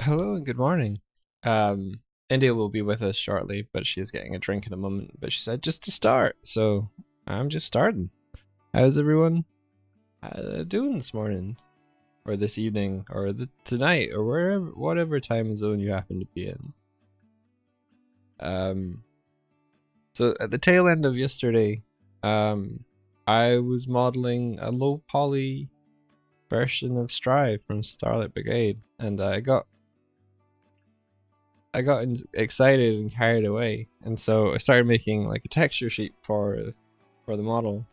Hello and good morning. Um, India will be with us shortly, but she's getting a drink in a moment. But she said just to start, so I'm just starting. How's everyone doing this morning, or this evening, or tonight, or wherever, whatever time zone you happen to be in? Um, so at the tail end of yesterday, I was modeling a low poly version of Strive from Starlight Brigade, and I got excited and carried away, and so I started making like a texture sheet for the model.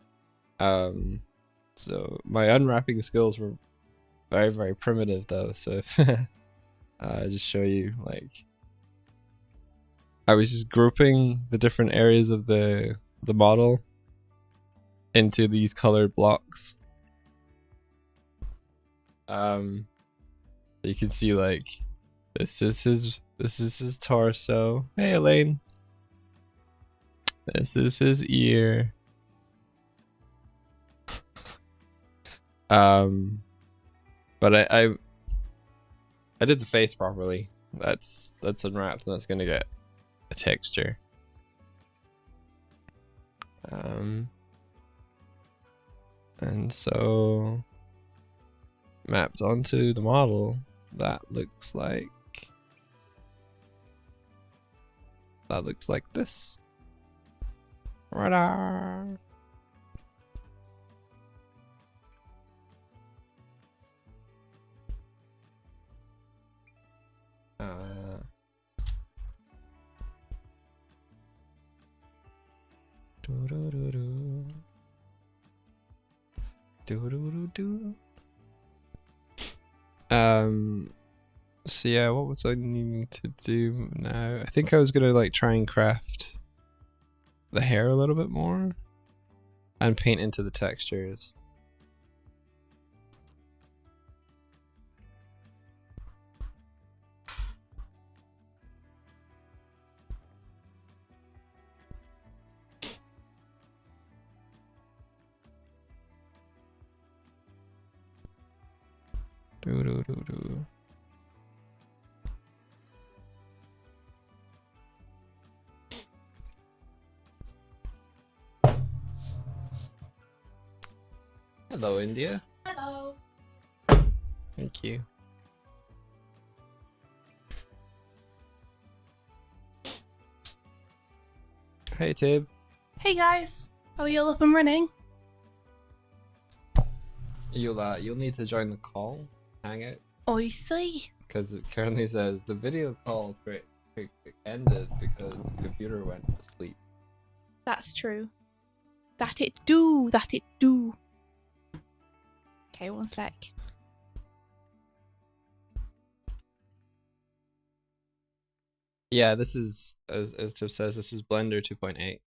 Um, so my unwrapping skills were very primitive though. So I just show you like I was just grouping the different areas of the model into these colored blocks. Um, you can see like this is his torso. Hey Elaine, this is his ear. Um, but I did the face properly. That's unwrapped and that's gonna get a texture. And so mapped onto the model, that looks like this. Radar. Uh, do do do do do do do. So yeah, what was I needing to do now? I think I was gonna like try and craft the hair a little bit more and paint into the textures. Do do do do. Hello, India. Hello. Thank you. Hey, Tib. Hey guys, are we all up and running? You'll need to join the call, hangout, I see. because it currently says the video call ended because the computer went to sleep. That's true. That it do. Okay, one sec. Yeah, this is as Tib says, this is Blender 2.8.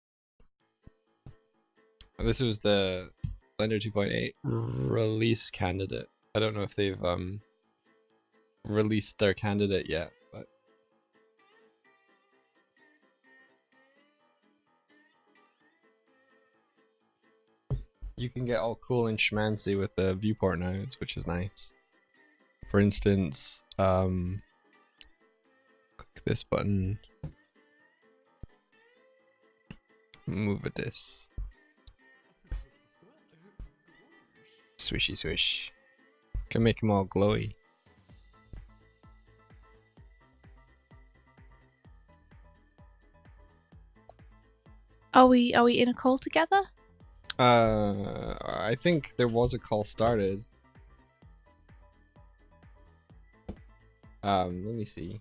This was the Blender 2.8 release candidate. I don't know if they've released their candidate yet, but you can get all cool and schmancy with the viewport nodes, which is nice. For instance, click this button, move at this. Swishy swish. Can make them all glowy. Are we in a call together? I think there was a call started. Let me see.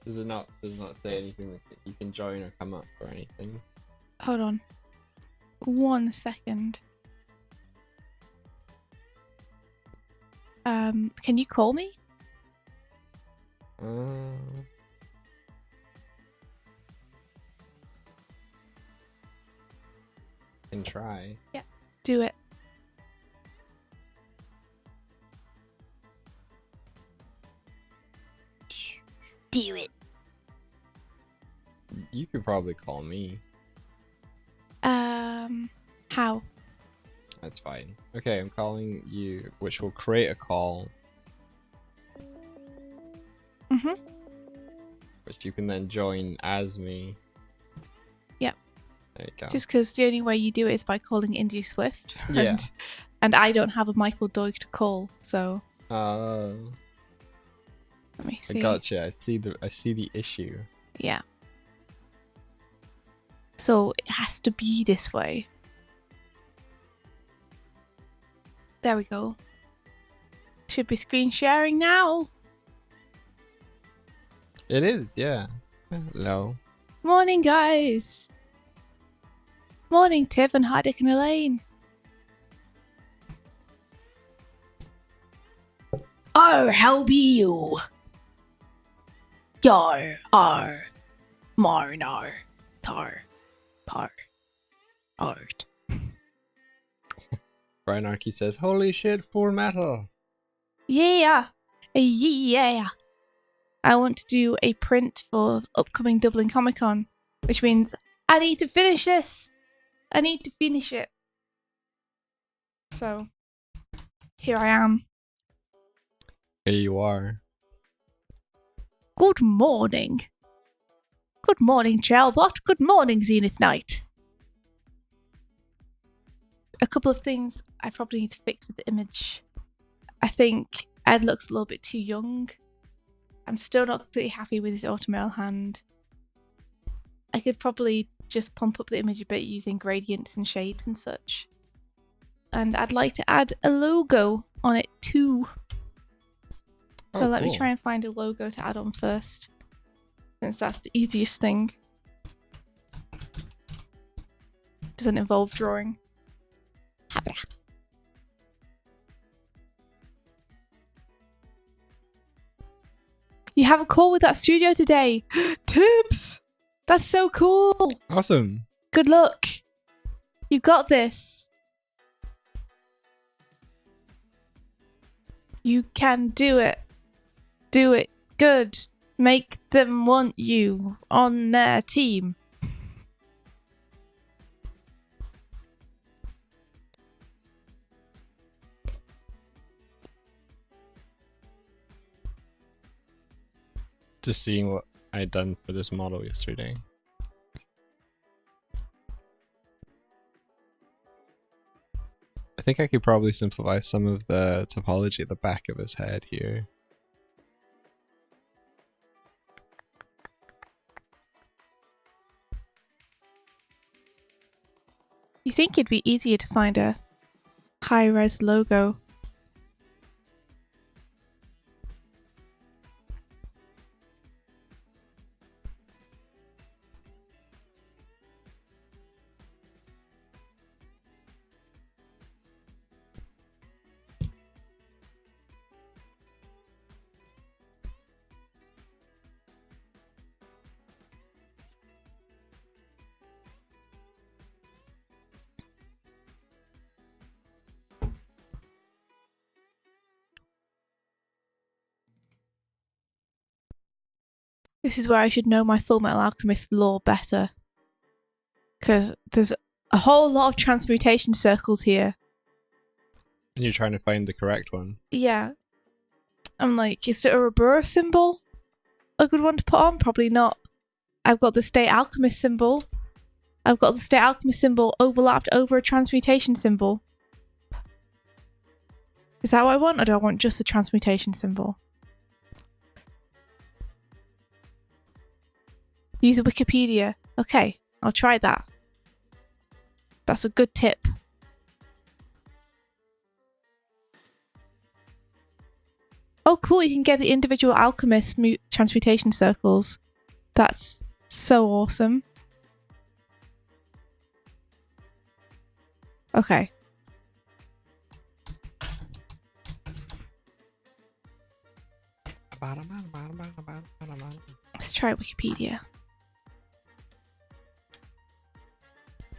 Does it not say anything that you can join or come up or anything? Hold on. 1 second. Can you call me? Can try. Yeah, do it. Do it. You could probably call me. How? That's fine. Okay, I'm calling you, which will create a call. Mhm. Which you can then join as me. Yep. There you go. Just because the only way you do it is by calling India Swift. Yeah. And I don't have a Michael Doig to call, so Oh. let me I see. gotcha. I see the issue. Yeah. So it has to be this way. There we go. Should be screen sharing now. It is, yeah. Hello. Morning, guys. Morning, Tiff and Hardick and Elaine. Oh, how be you? Yar, ar, marnar, tar, par, art. Brian Arkey says, "Holy shit, Full Metal." Yeah. Yeah. I want to do a print for upcoming Dublin Comic Con, which means I need to finish this. I need to finish it. So, here I am. Here you are. Good morning. Good morning, Chalbot. Good morning, Zenith Knight. A couple of things I probably need to fix with the image. I think Ed looks a little bit too young. I'm still not completely happy with his automail hand. I could probably just pump up the image a bit using gradients and shades and such. And I'd like to add a logo on it too. So let me try and find a logo to add on first, since that's the easiest thing. Doesn't involve drawing. You have a call with that studio today. Tips! That's so cool. Awesome. Good luck. You got this. You can do it. Do it good. Make them want you on their team. Just seeing what I'd done for this model yesterday. I think I could probably simplify some of the topology at the back of his head here. You think it'd be easier to find a high-res logo? This is where I should know my Full Metal Alchemist lore better. Because there's a whole lot of transmutation circles here. And you're trying to find the correct one. Yeah. I'm like, is it a reverse symbol a good one to put on? Probably not. I've got the State Alchemist symbol. I've got the State Alchemist symbol overlapped over a transmutation symbol. Is that what I want, or do I want just a transmutation symbol? Use Wikipedia. Okay, I'll try that. That's a good tip. Oh, cool, you can get the individual alchemist transmutation circles. That's so awesome. Okay. Let's try Wikipedia.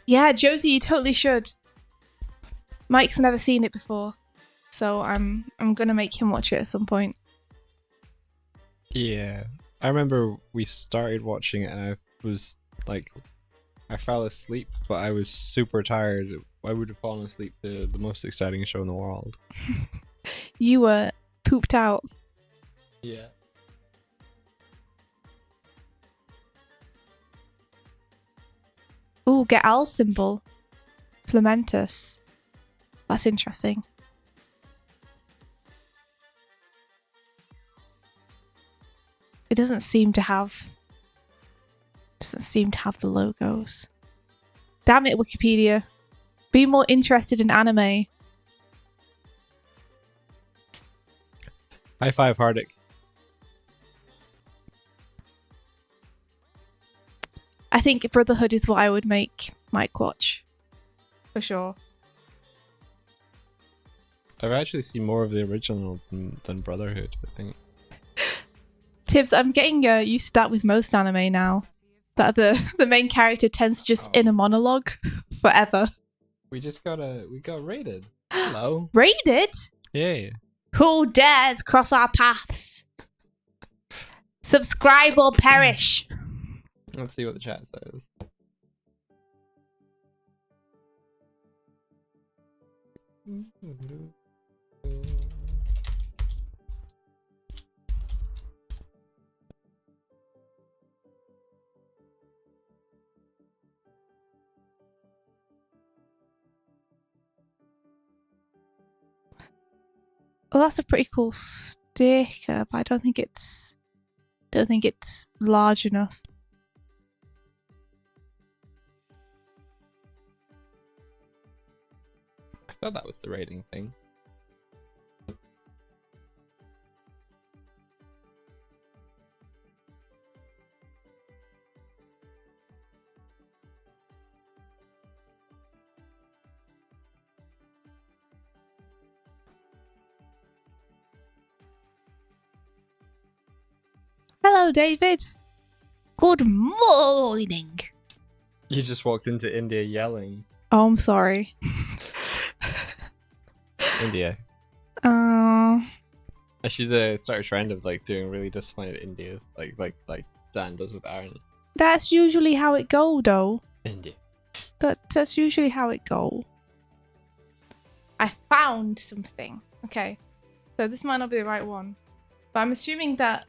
Yeah, Josie, you totally should. Mike's never seen it before, so I'm gonna make him watch it at some point. Yeah, I remember we started watching it and I was like, I fell asleep, but I was super tired. I would have fallen asleep to the most exciting show in the world. You were pooped out. Yeah. Ooh, get Al's symbol. Flamentus. That's interesting. It doesn't seem to have the logos. Damn it, Wikipedia. Be more interested in anime. High five, Hardic. I think Brotherhood is what I would make Mike watch. For sure. I've actually seen more of the original than Brotherhood, I think. Tibbs, I'm getting used to that with most anime now. That the main character tends to just in a monologue forever. We got raided. Hello. Raided? Yeah. Who dares cross our paths? Subscribe or perish. Let's see what the chat says. Well, that's a pretty cool sticker, but I don't think it's large enough. I thought that was the rating thing. Hello, David. Good morning. You just walked into India yelling. Oh, I'm sorry. India. Uh, I should start a trend of like doing really disappointed India, like Dan does with Aaron. that's usually how it go, though. India. That's usually how it go. I found something. Okay, so this might not be the right one, but I'm assuming that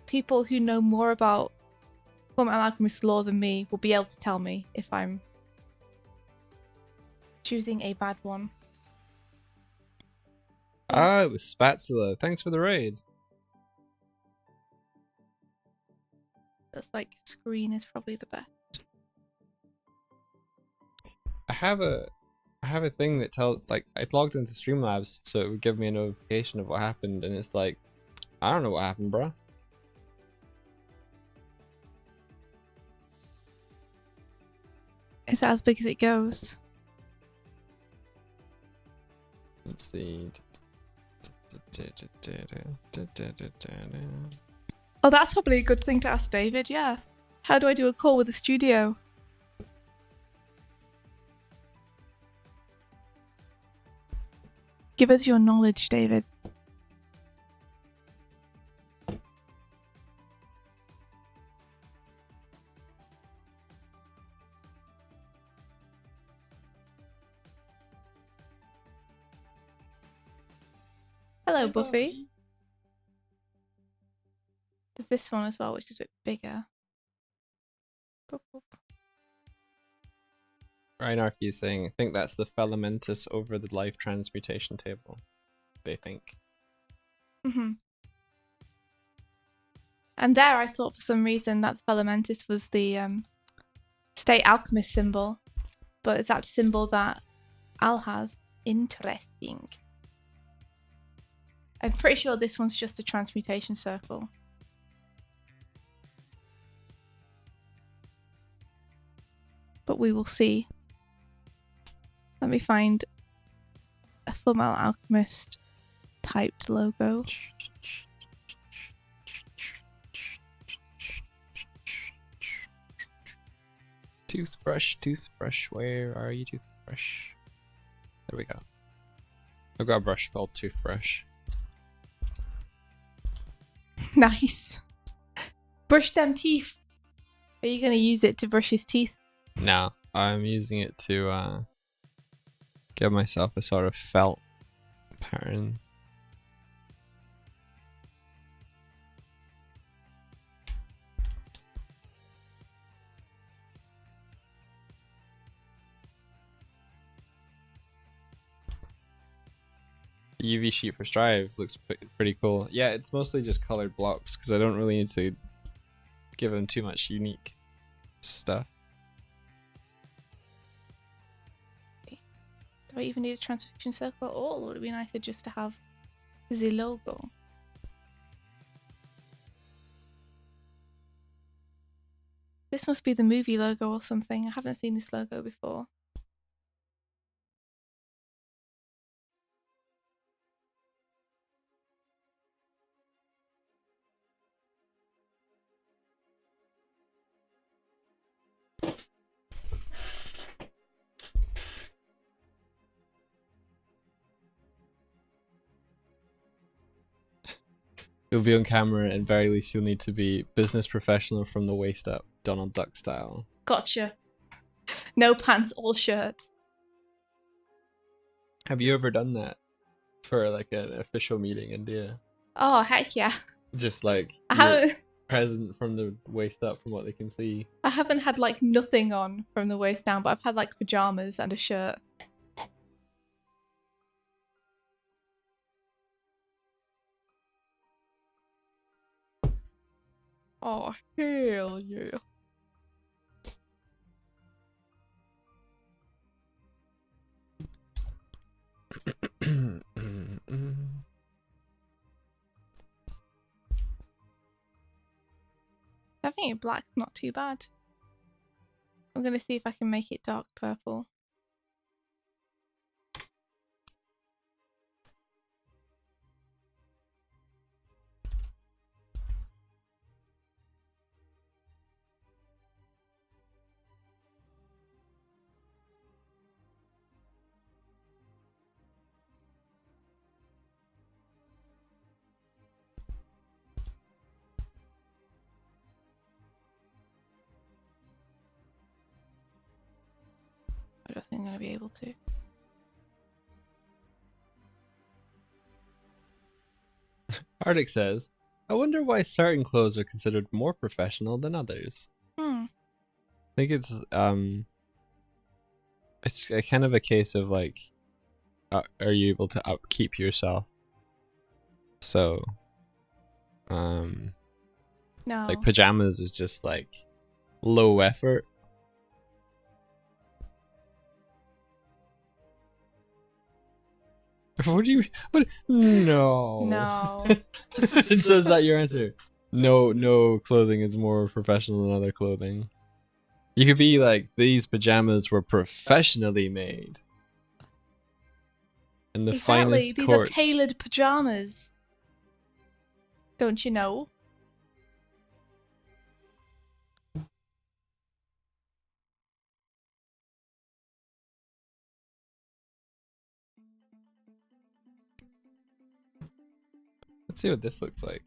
people who know more about Fullmetal Alchemist lore than me will be able to tell me if I'm choosing a bad one. Ah, it was Spatula. Thanks for the raid. That's like screen is probably the best. I have a thing that tells, like, I logged into Streamlabs so it would give me a notification of what happened, and it's like, I don't know what happened, bruh. Is that as big as it goes? Let's see. Oh, that's probably a good thing to ask David, yeah. How do I do a call with the studio? Give us your knowledge, David. Hello, Buffy. There's this one as well, which is a bit bigger. Boop, boop. Reinarchy is saying, I think that's the Filamentus over the life transmutation table. They think. Mm-hmm. And there I thought for some reason that the Filamentus was the state alchemist symbol. But it's that symbol that Al has. Interesting. I'm pretty sure this one's just a transmutation circle. But we will see. Let me find a Fullmetal Alchemist typed logo. Toothbrush, where are you, toothbrush? There we go. I've got a brush called Toothbrush. Nice. Brush them teeth. Are you going to use it to brush his teeth? No, I'm using it to give myself a sort of felt pattern. The UV sheet for Strive looks pretty cool. Yeah, it's mostly just colored blocks because I don't really need to give them too much unique stuff. Do I even need a transcription circle at all? Would it be nicer just to have the logo? This must be the movie logo or something. I haven't seen this logo before. You'll be on camera, and very least you'll need to be business professional from the waist up, Donald Duck style. Gotcha. No pants, all shirt. Have you ever done that for like an official meeting in India? Oh, heck yeah. Just like I haven't, present from the waist up from what they can see. I haven't had like nothing on from the waist down, but I've had like pajamas and a shirt. Oh, hell yeah. I think black's not too bad. I'm going to see if I can make it dark purple. I don't think I'm going to be able to. Arctic says, I wonder why certain clothes are considered more professional than others. I think it's a kind of a case of like, are you able to upkeep yourself? So, No. like pajamas is just like low effort. What do you? What? No. No. It says that your answer. No clothing is more professional than other clothing. You could be like, these pajamas were professionally made. In the finest These courts. are tailored pajamas. Don't you know? Let's see what this looks like.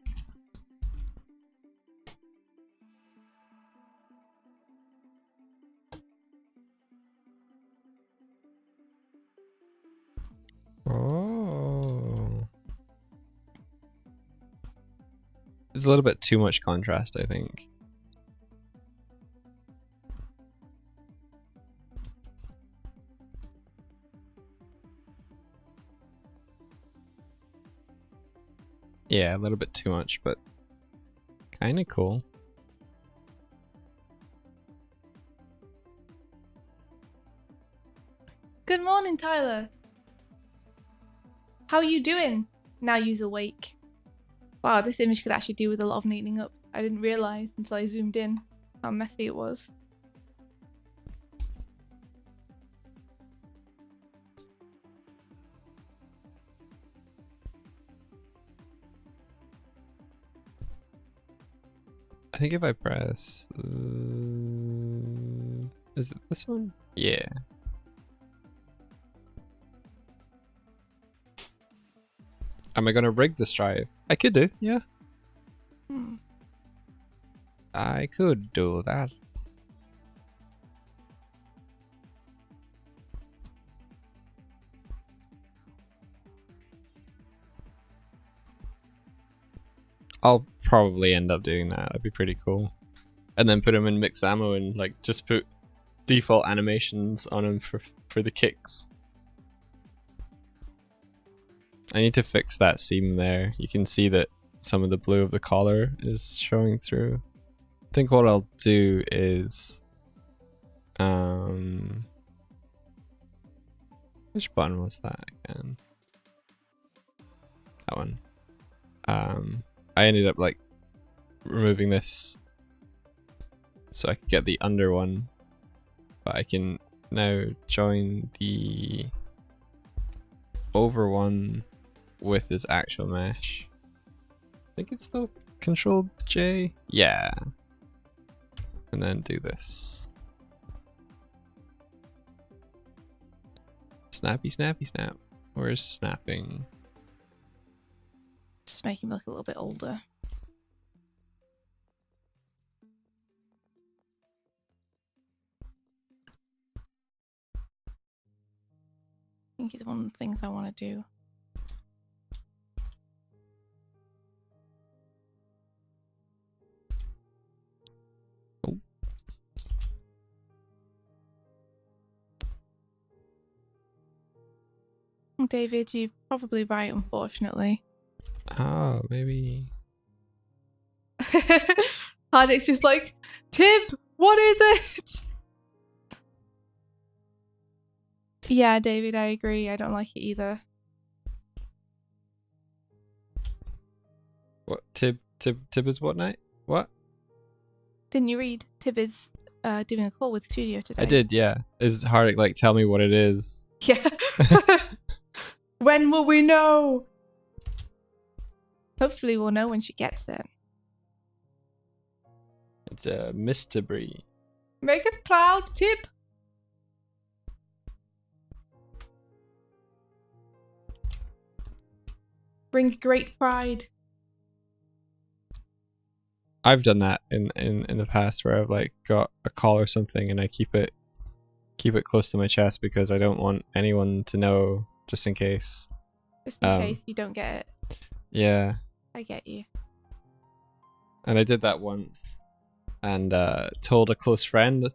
Oh. It's a little bit too much contrast, I think. Yeah, a little bit too much, but kind of cool. Good morning, Tyler. How are you doing? Now you's awake. Wow, this image could actually do with a lot of neatening up. I didn't realise until I zoomed in how messy it was. I think if I press... is it this one? Yeah. Am I going to rig this drive? I could do, yeah. I could do that. I'll probably end up doing that. That'd be pretty cool. And then put them in mix ammo and like just put default animations on them for the kicks. I need to fix that seam there. You can see that some of the blue of the collar is showing through. I think what I'll do is which button was that again? That one. I ended up like removing this so I could get the under one, but I can now join the over one with this actual mesh. I think it's the Control J. Yeah. And then do this. Snappy, snappy, snap. Where's snapping? Just make him look a little bit older. I think it's one of the things I want to do. Oh. David, you're probably right, unfortunately. Oh, maybe. Hardix just like, Tib, what is it? Yeah, David, I agree. I don't like it either. What? Tib is what night? What? Didn't you read? Tib is doing a call with Studio today. I did, yeah. Is Hardik like tell me what it is? Yeah. When will we know? Hopefully we'll know when she gets it. It's a mystery. Make us proud, Tib. Bring great pride. I've done that in the past where I've like got a call or something and I keep it close to my chest because I don't want anyone to know, just in case. Just in case you don't get it. Yeah. I get you. And I did that once and told a close friend,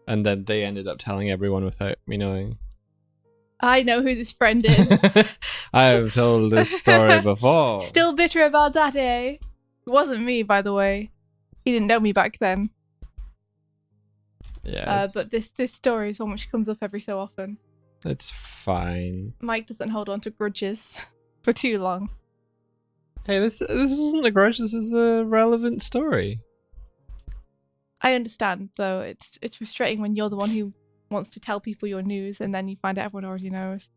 and then they ended up telling everyone without me knowing. I know who this friend is. I have told this story before. Still bitter about that, eh? It wasn't me, by the way. He didn't know me back then. Yeah. But this story is one which comes up every so often. It's fine. Mike doesn't hold on to grudges for too long. Hey, this isn't a grudge. This is a relevant story. I understand, though. It's frustrating when you're the one who wants to tell people your news and then you find out everyone already knows.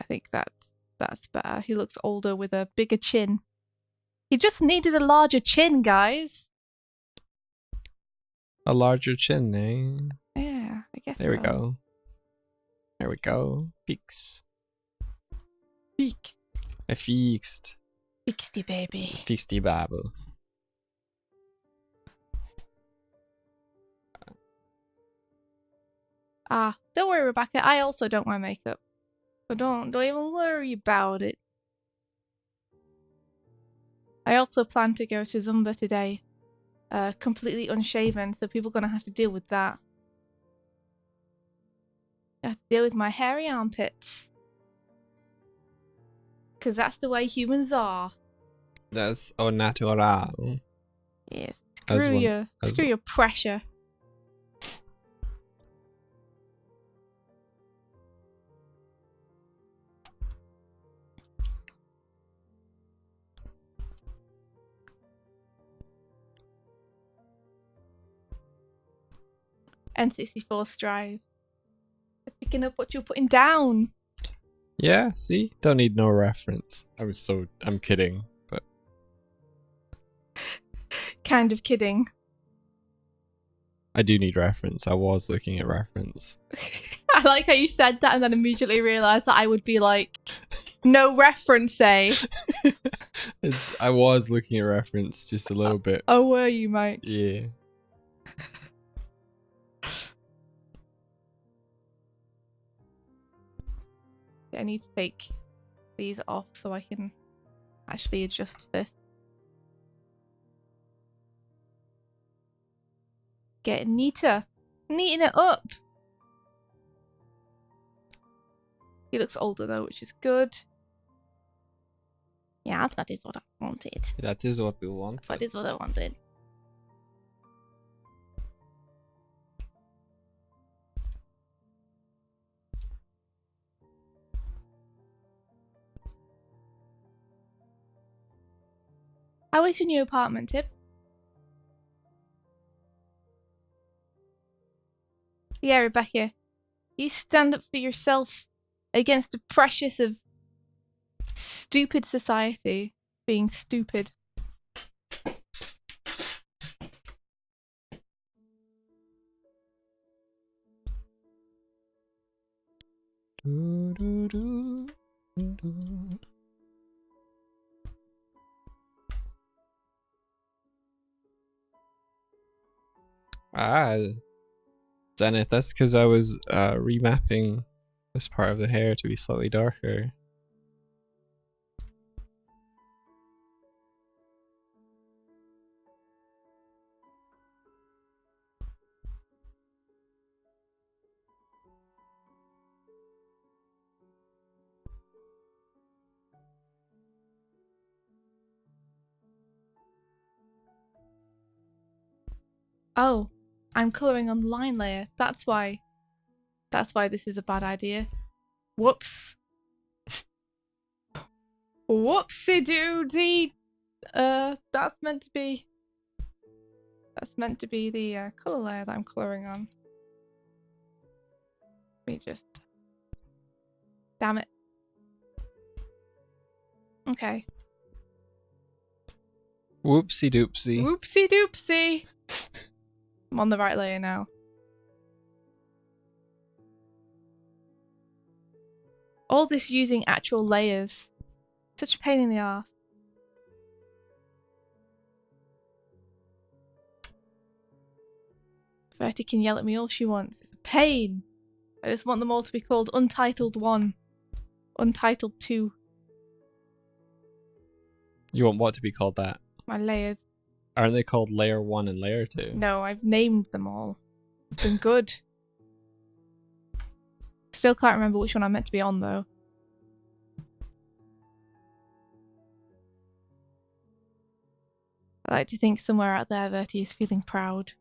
I think that's better. He looks older with a bigger chin. He just needed a larger chin, guys. A larger chin, eh? Yeah, I guess There we so. go. There we go. Peaks. Fixed. I fixed. Fixty, baby. Fixty babble. Don't worry, Rebecca. I also don't wear makeup. So don't even worry about it. I also plan to go to Zumba today. Completely unshaven, so people are going to have to deal with that. I have to deal with my hairy armpits. Because that's the way humans are. That's au natural. Yes. As Screw one- your pressure. N64 Strive. They're picking up what you're putting down. Yeah, see? Don't need no reference. I'm kidding, but Kind of kidding. I do need reference. I was looking at reference. I like how you said that and then immediately realised that I would be like, no reference, eh? I was looking at reference just a little bit. Oh, were you, Mike? Yeah. I need to take these off so I can actually adjust this. Getting neater. Neating it up. He looks older though, which is good. Yeah, that is what I wanted. That is what we want. That is what I wanted. How is your new apartment, Tips? Yeah, Rebecca. You stand up for yourself against the pressures of stupid society being stupid. Ah, Zenith, that's because I was remapping this part of the hair to be slightly darker. Oh, I'm colouring on the line layer. That's why this is a bad idea. Whoops. Whoopsie doody. That's meant to be the colour layer that I'm colouring on. Let me just... Damn it. Okay. Whoopsie doopsie. Whoopsie doopsie. I'm on the right layer now. All this using actual layers. Such a pain in the arse. Verity can yell at me all she wants. It's a pain. I just want them all to be called Untitled 1. Untitled 2. You want what to be called that? My layers. Aren't they called layer 1 and layer 2? No, I've named them all. It's been good. Still can't remember which one I'm meant to be on though. I like to think somewhere out there Verity is feeling proud.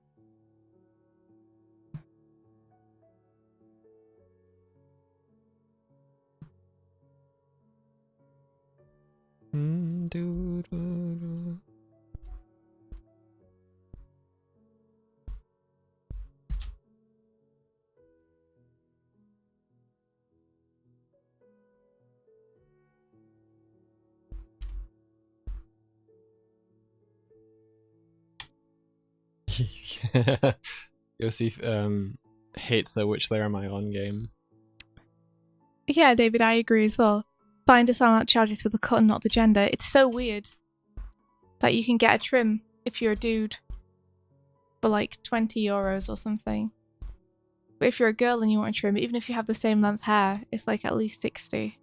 Yosef hates the which layer am I on game. Yeah, David, I agree as well. Finder sign out charges for the cut and not the gender. It's so weird that you can get a trim if you're a dude for like €20 or something. But if you're a girl and you want a trim, even if you have the same length hair, it's like at least 60.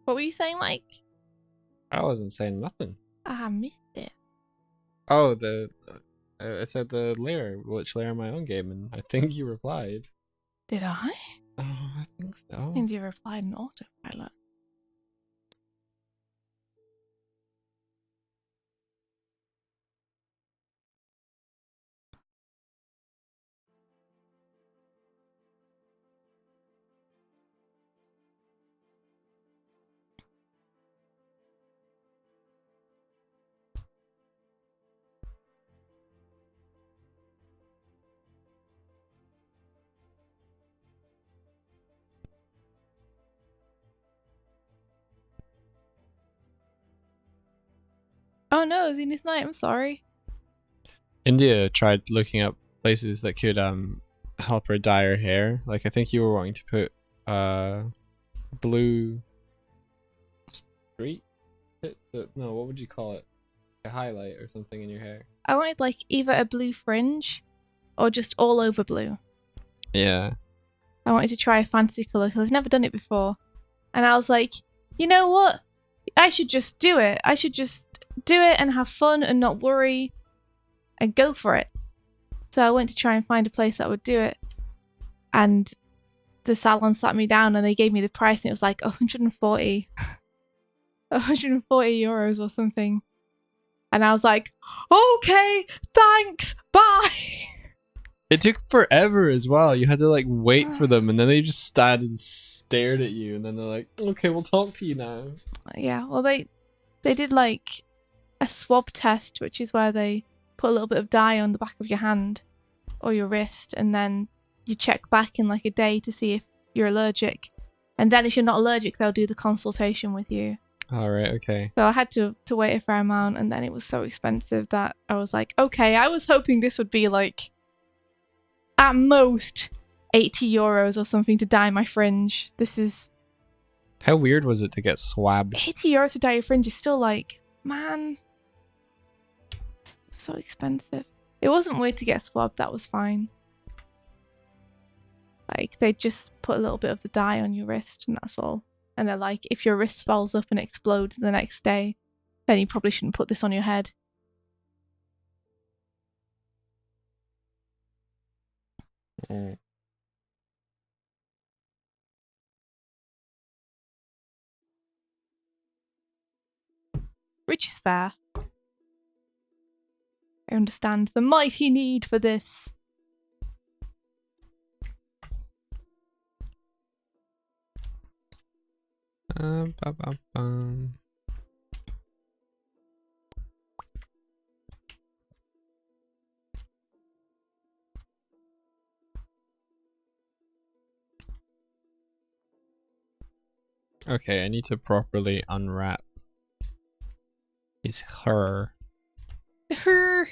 What were you saying, Mike? I wasn't saying nothing. I missed it. Oh, I said the layer, which layer am I on game, and I think you replied. Did I? Oh, I think so. I think you replied in autopilot. Oh no, Zenith Knight, I'm sorry. India tried looking up places that could help her dye her hair. Like I think you were wanting to put blue streak? No, what would you call it? A highlight or something in your hair. I wanted like either a blue fringe or just all over blue. Yeah. I wanted to try a fantasy colour because I've never done it before. And I was like, you know what? I should just do it. I should just do it and have fun and not worry and go for it. So I went to try and find a place that would do it. And the salon sat me down and they gave me the price and it was like 140 euros or something. And I was like, okay, thanks, bye. It took forever as well. You had to like wait for them, and then they just stood and stared at you, and then they're like, "Okay, we'll talk to you now." Yeah, well, they did like a swab test, which is where they put a little bit of dye on the back of your hand or your wrist, and then you check back in like a day to see if you're allergic. And then if you're not allergic, they'll do the consultation with you. All right, okay. So I had to wait a fair amount, and then it was so expensive that I was like, okay, I was hoping this would be like at most 80 euros or something to dye my fringe. This is... How weird was it to get swabbed? 80 euros to dye your fringe is still like, man, it's so expensive. It wasn't weird to get swabbed, that was fine. Like, they just put a little bit of the dye on your wrist and that's all. And they're like, if your wrist swells up and explodes the next day, then you probably shouldn't put this on your head. Mm. Which is fair. I understand the mighty need for this. Okay, I need to properly unwrap his her. The her.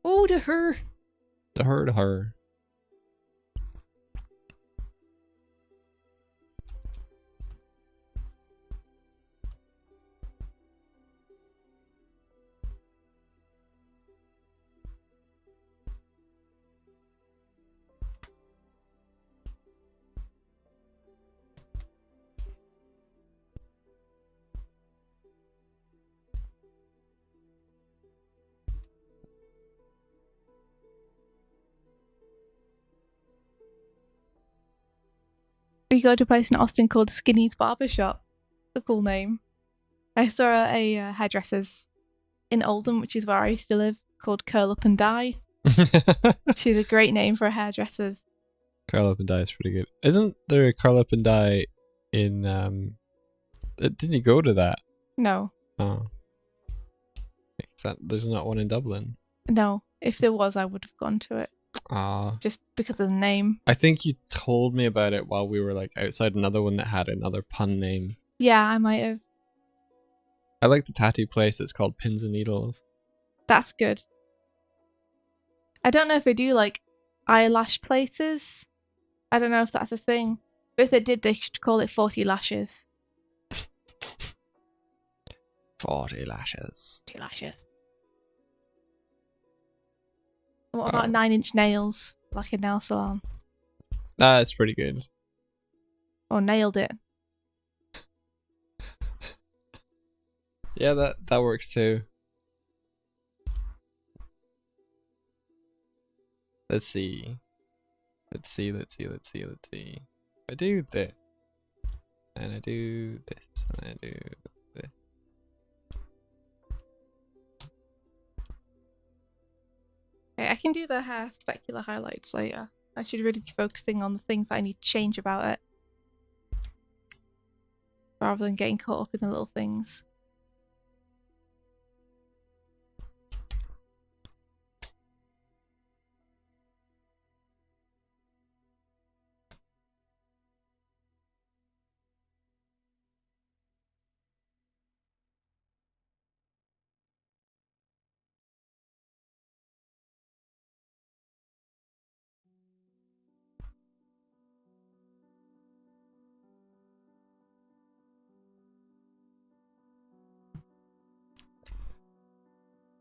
Oh, the her. The her. We go to a place in Austin called Skinny's Barbershop. It's a cool name. I saw a hairdresser's in Oldham, which is where I used to live, called Curl Up and Dye. She's a great name for a hairdresser's. Curl Up and Dye is pretty good. Isn't there a Curl Up and Dye in didn't you go to that? No. Oh. There's not one in Dublin. No. If there was, I would have gone to it. Just because of the name. I think you told me about it while we were like outside another one that had another pun name. Yeah, I might have. I like the tattoo place. It's called Pins and Needles. That's good. I don't know if they do like eyelash places. I don't know if that's a thing. But if they did, they should call it 40 lashes. 40 lashes. 40 lashes. What about 9-inch nails? Like a nail salon. That's pretty good. Or nailed it. Yeah, that works too. Let's see. I do this. And I do this. And I do this. Okay, I can do the hair specular highlights later. I should really be focusing on the things I need to change about it. Rather than getting caught up in the little things.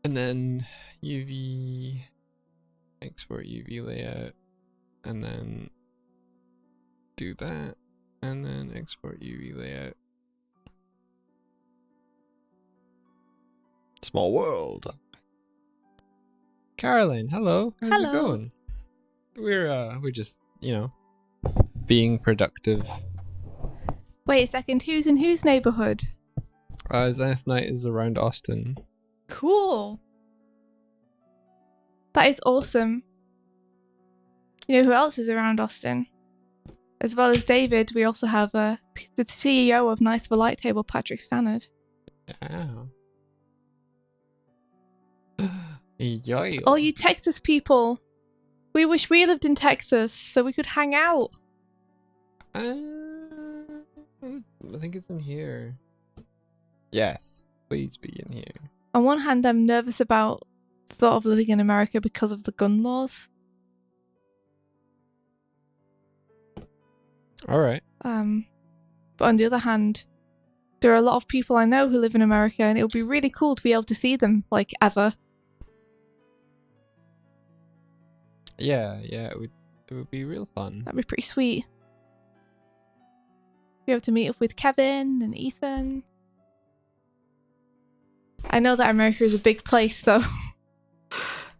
And then UV, export UV layout. and then do that, and then export UV layout. Small world. Caroline, hello. How's it Hello. going? We're just, being productive. Wait a second, who's in whose neighborhood? Zenith Knight is around Austin. Cool. That is awesome. You know who else is around Austin? As well as David, we also have the CEO of Nice of a Light Table, Patrick Stannard. Yeah. All you Texas people, we wish we lived in Texas so we could hang out. I think it's in here. Yes, please be in here. On one hand, I'm nervous about the thought of living in America because of the gun laws. All right. But on the other hand, there are a lot of people I know who live in America, and it would be really cool to be able to see them, like, ever. Yeah, it would be real fun. That'd be pretty sweet. Be able to meet up with Kevin and Ethan. I know that America is a big place, though,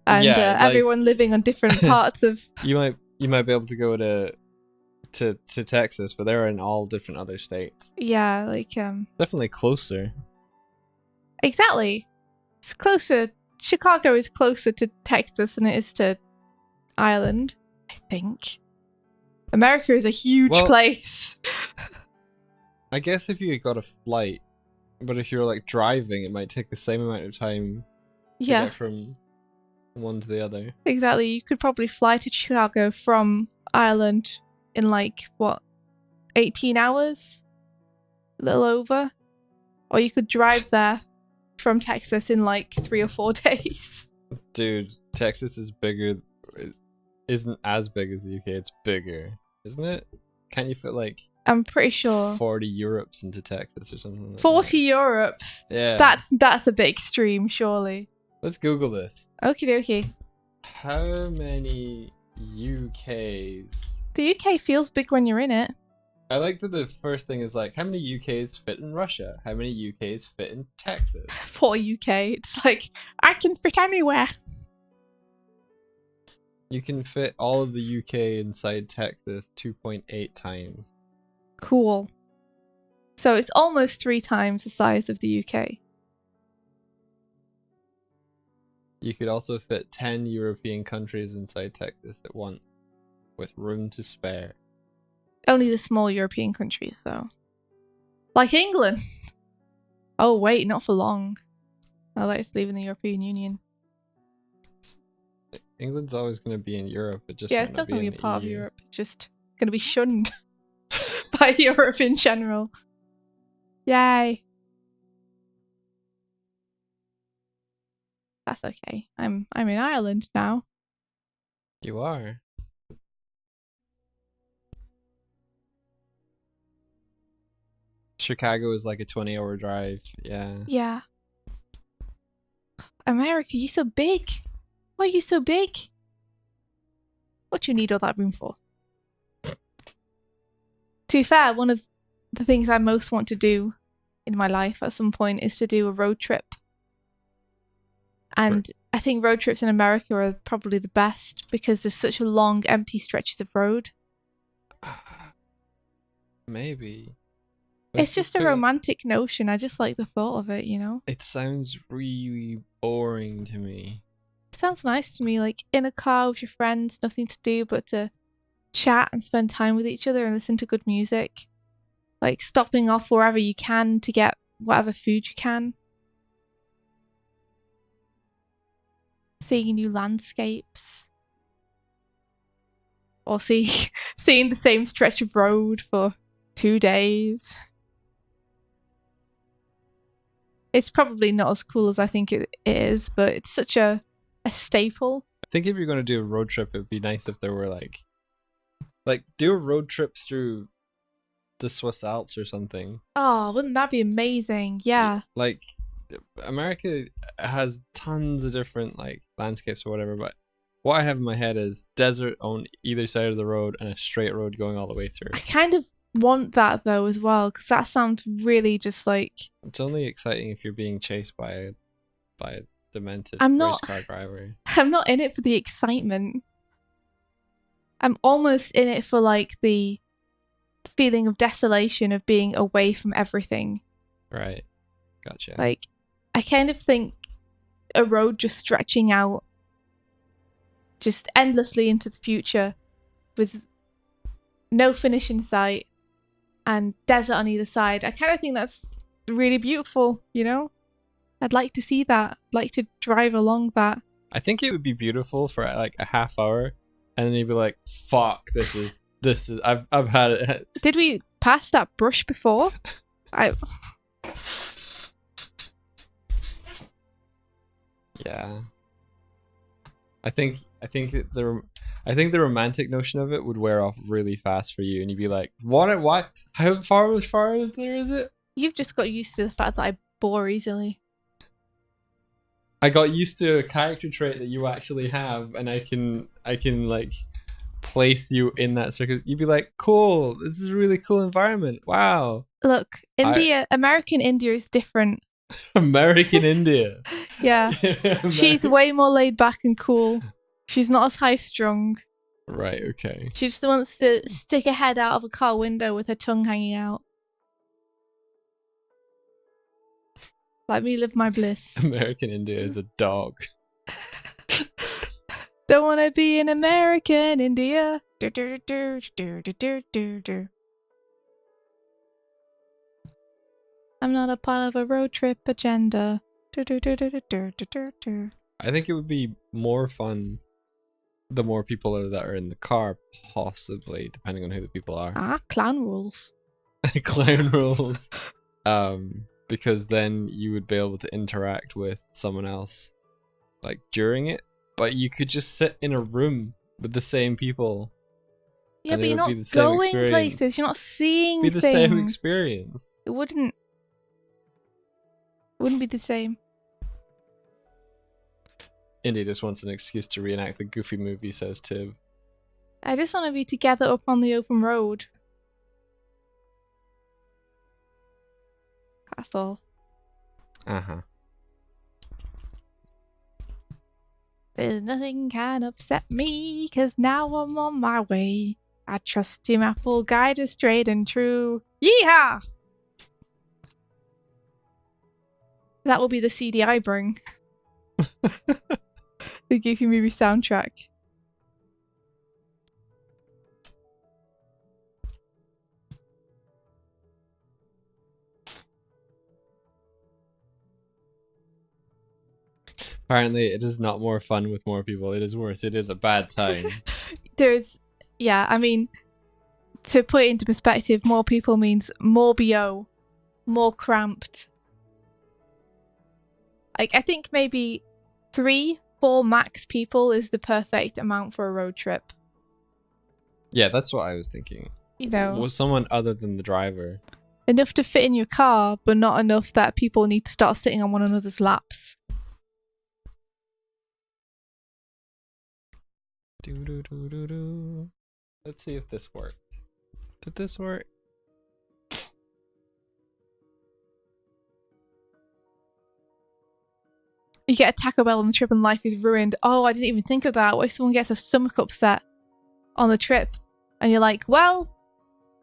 and everyone living on different parts of. You might be able to go to Texas, but they're in all different other states. Yeah, like definitely closer. Exactly, it's closer. Chicago is closer to Texas than it is to Ireland, I think. America is a huge place. I guess if you got a flight, but if you're like driving, it might take the same amount of time to get from one to the other. Exactly. You could probably fly to Chicago from Ireland in 18 hours? A little over. Or you could drive there from Texas in 3 or 4 days. Dude, Texas is bigger. It isn't as big as the UK, it's bigger, isn't it? Can't you fit I'm pretty sure 40 Europes into Texas or something like 40 that? Europes? Yeah. That's a bit extreme, surely. Let's Google this. Okie dokie. How many UKs? The UK feels big when you're in it. I like that the first thing is how many UKs fit in Russia? How many UKs fit in Texas? Poor UK. It's I can fit anywhere. You can fit all of the UK inside Texas 2.8 times. Cool. So it's almost 3 times the size of the UK. You could also fit 10 European countries inside Texas at once, with room to spare. Only the small European countries, though. Like England. Oh, wait, not for long. Now that it's leaving the European Union. England's always going to be in Europe. It's still going to be a part of Europe. It's just going to be shunned by Europe in general. Yay. That's okay. I'm in Ireland now. You are. Chicago is like a 20-hour drive. Yeah. Yeah. America, you so big. Why are you so big? What do you need all that room for? To be fair, one of the things I most want to do in my life at some point is to do a road trip. And I think road trips in America are probably the best because there's such a long, empty stretches of road. Maybe. It's just a romantic notion. I just like the thought of it, you know? It sounds really boring to me. It sounds nice to me, in a car with your friends, nothing to do but to chat and spend time with each other and listen to good music. Stopping off wherever you can to get whatever food you can. Seeing new landscapes. Or seeing the same stretch of road for 2 days. It's probably not as cool as I think it is, but it's such a staple. I think if you're going to do a road trip, it'd be nice if there were do a road trip through the Swiss Alps or something. Oh, wouldn't that be amazing? Yeah. America has tons of different landscapes or whatever, but what I have in my head is desert on either side of the road and a straight road going all the way through. I kind of want that though as well, because that sounds really just like. It's only exciting if you're being chased by a demented I'm race not. car driver. I'm not in it for the excitement. I'm almost in it for like the feeling of desolation of being away from everything. Right. Gotcha. Like, I kind of think a road just stretching out just endlessly into the future with no finish in sight and desert on either side. I kind of think that's really beautiful, you know? I'd like to see that. I'd like to drive along that. I think it would be beautiful for like a half hour, and then you'd be like, "Fuck, this is I've had it." Did we pass that brush before? Yeah. I think the romantic notion of it would wear off really fast for you, and you'd be like, "What? Why? How far there is it?" You've just got used to the fact that I bore easily. I got used to a character trait that you actually have, and I can like place you in that circle. You'd be like, "Cool, this is a really cool environment. Wow." Look, American India is different. American India. Yeah. She's way more laid back and cool. She's not as high strung. Right, okay. She just wants to stick her head out of a car window with her tongue hanging out. Let me live my bliss. American India is a dog. Don't want to be in American India. I'm not a part of a road trip agenda. I think it would be more fun the more people that are in the car, possibly, depending on who the people are. Ah, clown rules. Clown rules. Because then you would be able to interact with someone else like during it, but you could just sit in a room with the same people. Yeah, but you're not going places. You're not seeing things. Be the same experience. It wouldn't be the same. Indy just wants an excuse to reenact the Goofy movie, says Tib. I just want to be together up on the open road. That's all. Uh-huh. There's nothing can upset me, 'cause now I'm on my way. I trust him, Apple, guide us straight and true. Yeehaw! That will be the CD I bring. The Goofy movie soundtrack. Apparently, it is not more fun with more people. It is worse. It is a bad time. I mean, to put it into perspective, more people means more BO, more cramped. Like, I think maybe 3-4 max people is the perfect amount for a road trip. Yeah, that's what I was thinking. You know, was someone other than the driver. Enough to fit in your car, but not enough that people need to start sitting on one another's laps. Let's see if this worked. Did this work? You get a Taco Bell on the trip and life is ruined. Oh, I didn't even think of that. What if someone gets a stomach upset on the trip? And you're like, well,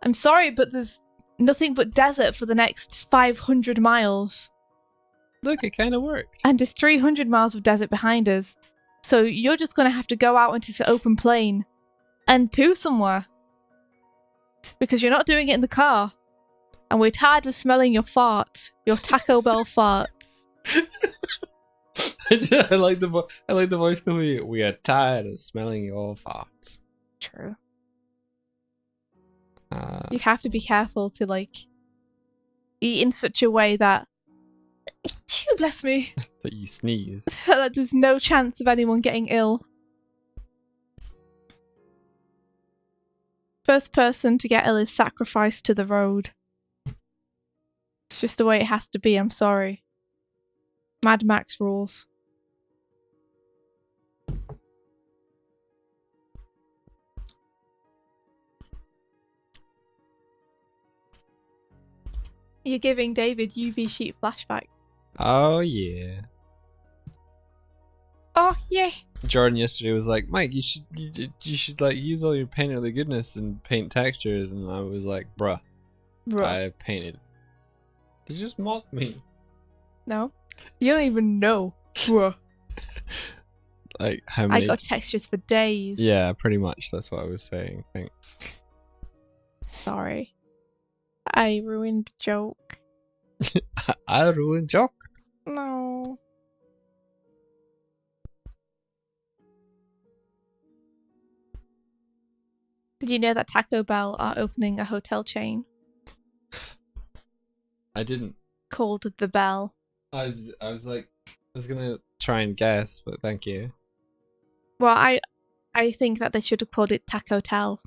I'm sorry, but there's nothing but desert for the next 500 miles. Look, it kind of worked. And there's 300 miles of desert behind us. So you're just going to have to go out into the open plain and poo somewhere. Because you're not doing it in the car. And we're tired of smelling your farts. Your Taco Bell farts. I like the voice coming. We are tired of smelling your farts. True. You'd have to be careful to like eat in such a way that bless me. That you sneeze. That there's no chance of anyone getting ill. First person to get ill is sacrificed to the road. It's just the way it has to be, I'm sorry. Mad Max rules. You're giving David UV sheet flashback. Oh yeah. Oh yeah. Jordan yesterday was like, Mike, you should like use all your painterly goodness and paint textures, and I was like, bruh. I painted. They just mocked me. No, you don't even know. Bruh. Like how many? I got textures for days. Yeah, pretty much. That's what I was saying. Thanks. Sorry, I ruined the joke. I ruined joke. No. Did you know that Taco Bell are opening a hotel chain I didn't. called The Bell? I was like, I was gonna try and guess, but thank you. Well, I think that they should have called it Taco Tel.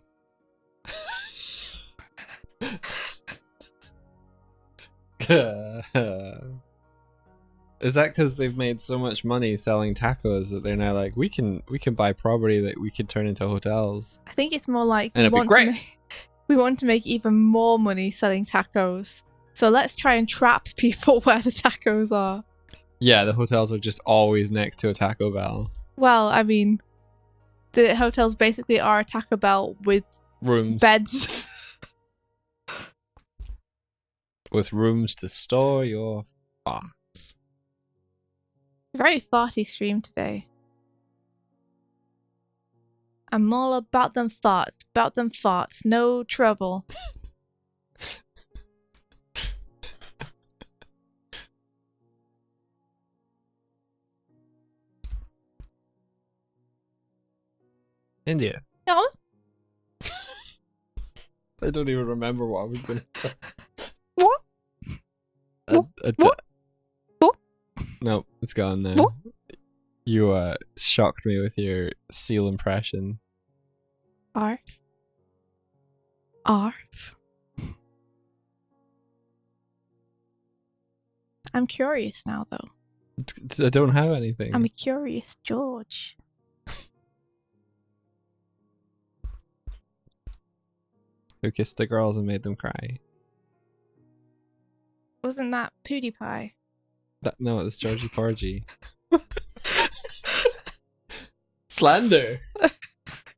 Is that because they've made so much money selling tacos that they're now like, we can buy property that we could turn into hotels? I think it's more like And we want to make even more money selling tacos. So let's try and trap people where the tacos are. Yeah, the hotels are just always next to a Taco Bell. Well, I mean, the hotels basically are a Taco Bell with Rooms. beds. With rooms to store your farts. Very farty stream today. I'm all about them farts, no trouble. India. Oh? I don't even remember what I was going to What? What? No, it's gone now. What? You shocked me with your seal impression. Arf. I'm curious now, though. I don't have anything. I'm a curious George. Who kissed the girls and made them cry? Wasn't that PewDiePie? No, it was Georgie Porgy. Slander.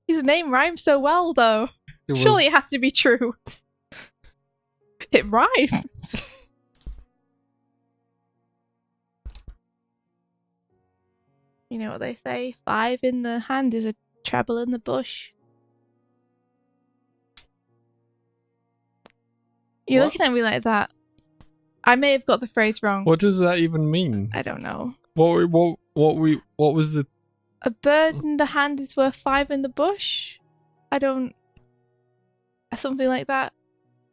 His name rhymes so well, though. Surely it has to be true. It rhymes. You know what they say? 5 in the hand is a treble in the bush. You're looking at me like that. I may have got the phrase wrong. What does that even mean? I don't know. What was the... A bird in the hand is worth 5 in the bush? I don't... Something like that.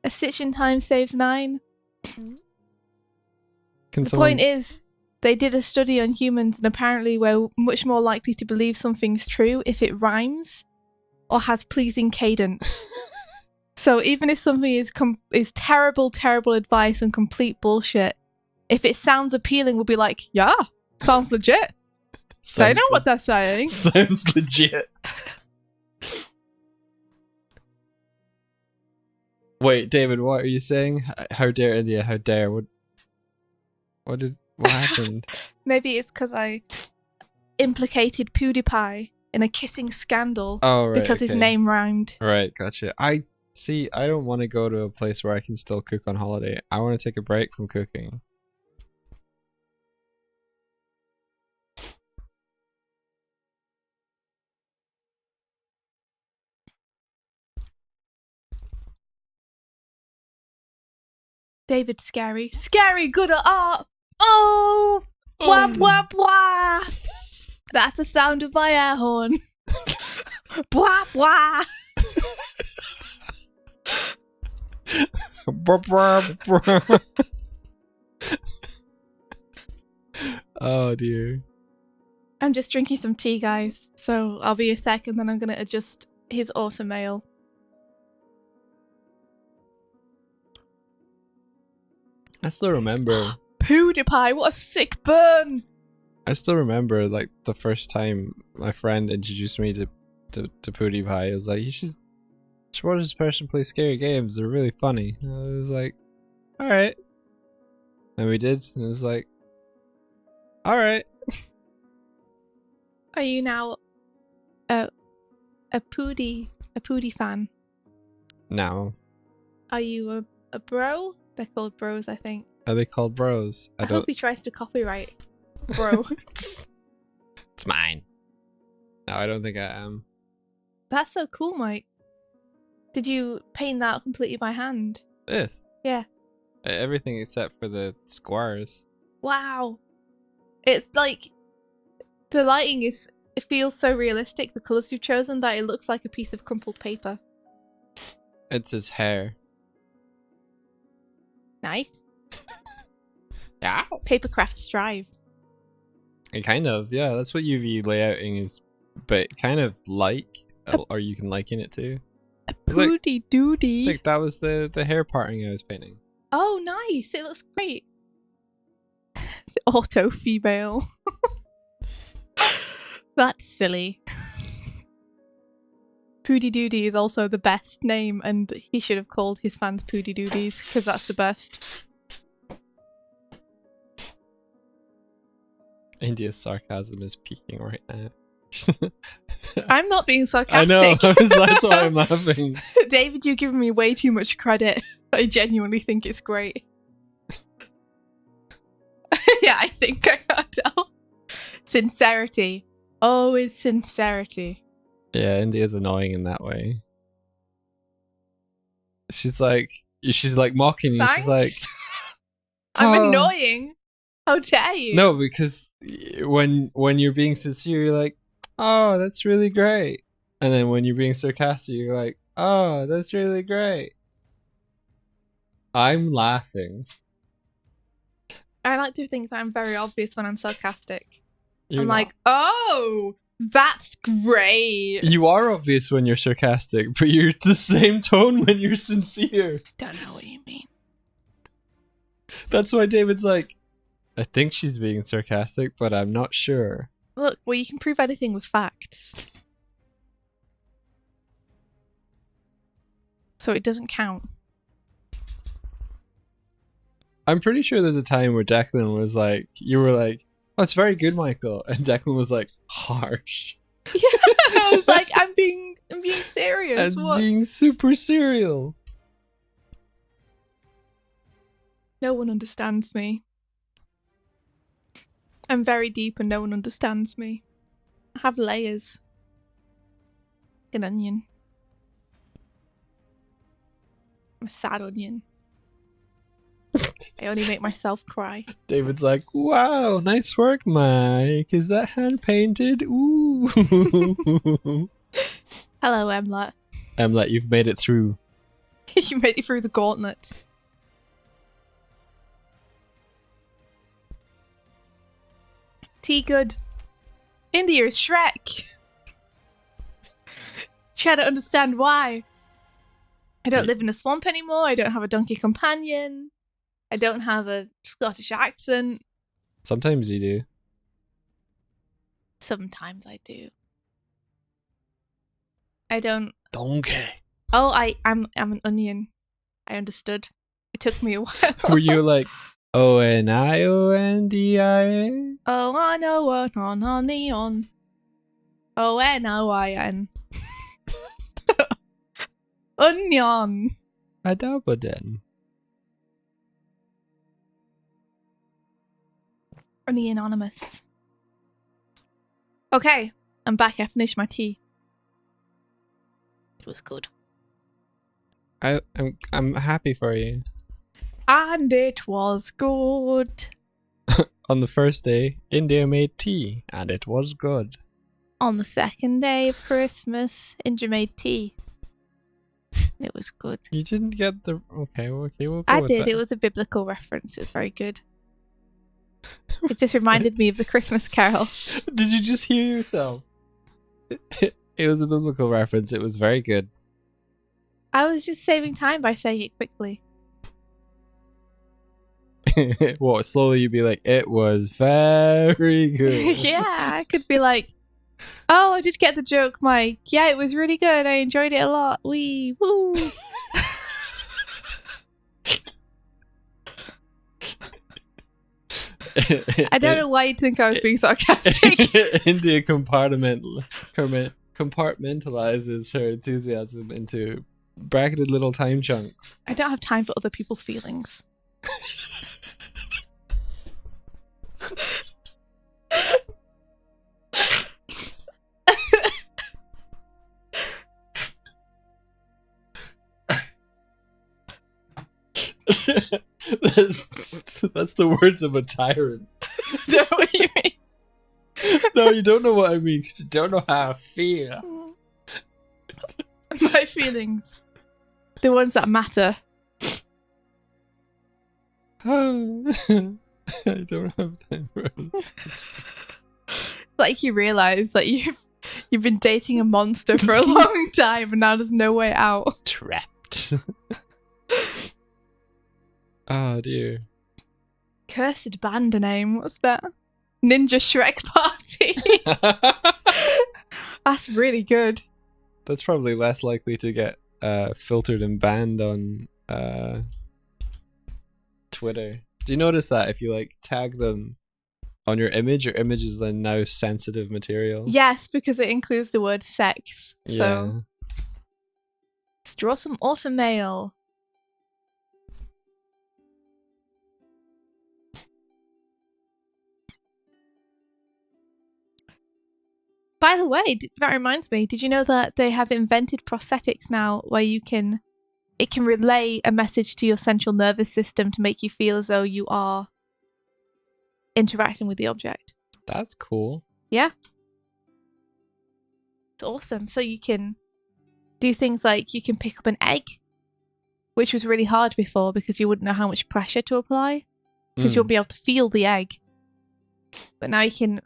A stitch in time saves 9. The point is, they did a study on humans and apparently we're much more likely to believe something's true if it rhymes or has pleasing cadence. So even if something is terrible advice and complete bullshit, if it sounds appealing, we'll be like, yeah, sounds legit. They know what they're saying. Sounds legit. Wait, David, what are you saying? How dare India? How dare? What happened? Maybe it's because I implicated PewDiePie in a kissing scandal because his name rhymed. Right, gotcha. I don't want to go to a place where I can still cook on holiday. I want to take a break from cooking. David, scary, good at art. Oh, wah wah wah. That's the sound of my air horn. Wah wah. Oh dear. I'm just drinking some tea, guys. So I'll be a sec and then I'm going to adjust his automail. I still remember. PewDiePie, what a sick burn! I still remember like the first time my friend introduced me to PewDiePie. It was like, you should watch this person play scary games. They're really funny. And I was like, all right. And we did, and it was like, all right. Are you now a Pootie fan? Now, Are you a bro? They're called bros, I think. are they called bros? I hope he tries to copyright bro. It's mine. No, I don't think I am. That's so cool, Mike. Did you paint that completely by hand? This? Yeah. Everything except for the squares. Wow. It's like the lighting it feels so realistic, the colours you've chosen, that it looks like a piece of crumpled paper. It's his hair. Nice. Yeah. Papercraft strive. Kind of, yeah. That's what UV layouting is, but kind of like, or you can liken it to. Pooty doody. Like that was the hair parting I was painting. Oh, nice. It looks great. Auto female. That's silly. Pooty Doody is also the best name, and he should have called his fans Pooty Doodies because that's the best. India's sarcasm is peaking right now. I'm not being sarcastic. I know, that's why I'm laughing. David, you're giving me way too much credit. I genuinely think it's great. Yeah, I think I got tell. Sincerity. Always sincerity. Yeah, India's annoying in that way. She's like mocking you. Thanks. She's like, I'm "Oh." annoying. How dare you? No, because when you're being sincere, you're like, oh, that's really great. And then when you're being sarcastic, you're like, oh, that's really great. I'm laughing. I like to think that I'm very obvious when I'm sarcastic. You're I'm not. like, oh, that's great. You are obvious when you're sarcastic, but you're the same tone when you're sincere. Don't know what you mean. That's why David's like, I think she's being sarcastic, but I'm not sure. Look, well, you can prove anything with facts. So it doesn't count. I'm pretty sure there's a time where Declan was like, you were like, oh, it's very good, Michael. And Declan was like, harsh. Yeah, I was like, I'm being serious. And What? being super serial. No one understands me. I'm very deep and no one understands me. I have layers. Like an onion. I'm a sad onion. I only make myself cry. David's like, wow, nice work, Mike. Is that hand painted? Ooh. Hello, Emlet. Emlet, you've made it through. You made it through the gauntlet. Tea good. India is Shrek. Try to understand why. I don't live in a swamp anymore. I don't have a donkey companion. I don't have a Scottish accent. Sometimes you do. Sometimes I do. I don't. Donkey. Oh, I'm an onion. I understood. It took me a while. Were you like, O-N-I-O-N-D-I-A? Oh, I know what on the on. O-N-O-I-N. Onion. Adabaden. Only anonymous. Okay, I'm back. I finished my tea. It was good. I'm happy for you. And it was good. On the first day, India made tea, and it was good. On the second day of Christmas, India made tea. It was good. You didn't get the... Okay, we'll go I with did. that. It was a biblical reference. It was very good. It just reminded me of the Christmas Carol. Did you just hear yourself? It was a biblical reference. It was very good. I was just saving time by saying it quickly. Well, slowly you'd be like, it was very good. Yeah, I could be like, oh, I did get the joke, Mike. Yeah, it was really good. I enjoyed it a lot. Wee, woo. I don't know why you'd think I was being sarcastic. India compartmentalizes her enthusiasm into bracketed little time chunks. I don't have time for other people's feelings. That's the words of a tyrant. Is that what you mean? No, you don't know what I mean because you don't know how I feel. My feelings. The ones that matter. I don't have time for it. Like you realise that you've been dating a monster for a long time and now there's no way out. Trapped. Oh dear. Cursed band name, what's that? Ninja Shrek Party. That's really good. That's probably less likely to get filtered and banned on Twitter. Do you notice that if you like tag them on your image is then now sensitive material? Yes, because it includes the word sex. So Yeah. let's draw some automail. By the way, that reminds me, did you know that they have invented prosthetics now where it can relay a message to your central nervous system to make you feel as though you are interacting with the object? That's cool. Yeah. It's awesome. So you can do things like you can pick up an egg, which was really hard before because you wouldn't know how much pressure to apply because you won't be able to feel the egg. But now you can,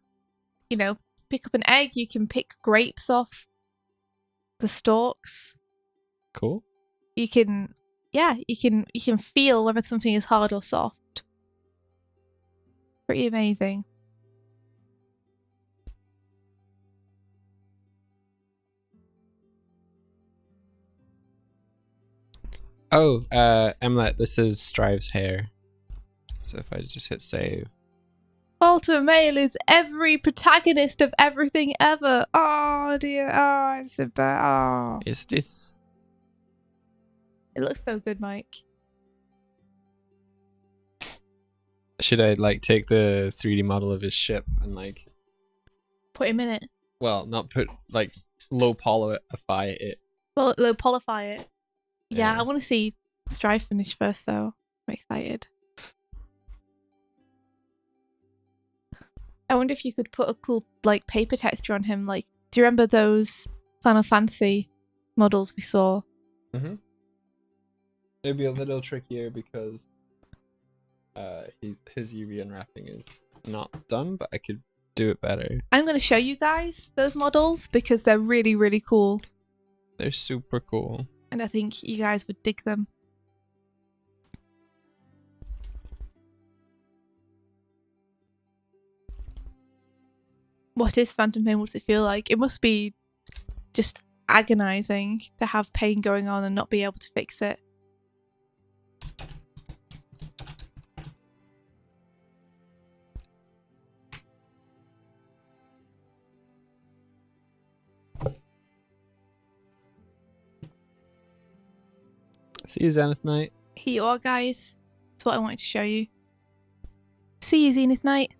pick up an egg, you can pick grapes off the stalks. Cool. You can feel whether something is hard or soft. Pretty amazing. Oh, Emlet, this is Strive's hair. So if I just hit save. Ultimate Male is every protagonist of everything ever. Oh dear. Oh, it's a bit. Oh. Is this? It looks so good, Mike. Should I take the 3D model of his ship and put him in it? Well, not put low polyify it. Well, low polyify it. Yeah, Yeah. I want to see Strive finish first, though. I'm excited. I wonder if you could put a cool paper texture on him. Do you remember those Final Fantasy models we saw? Mm-hmm. It'd be a little trickier because his UV unwrapping is not done, but I could do it better. I'm going to show you guys those models because they're really, really cool. They're super cool. And I think you guys would dig them. What is phantom pain? What's it feel like? It must be just agonizing to have pain going on and not be able to fix it. See you, Zenith Knight. Here you are, guys. That's what I wanted to show you. See you, Zenith Knight.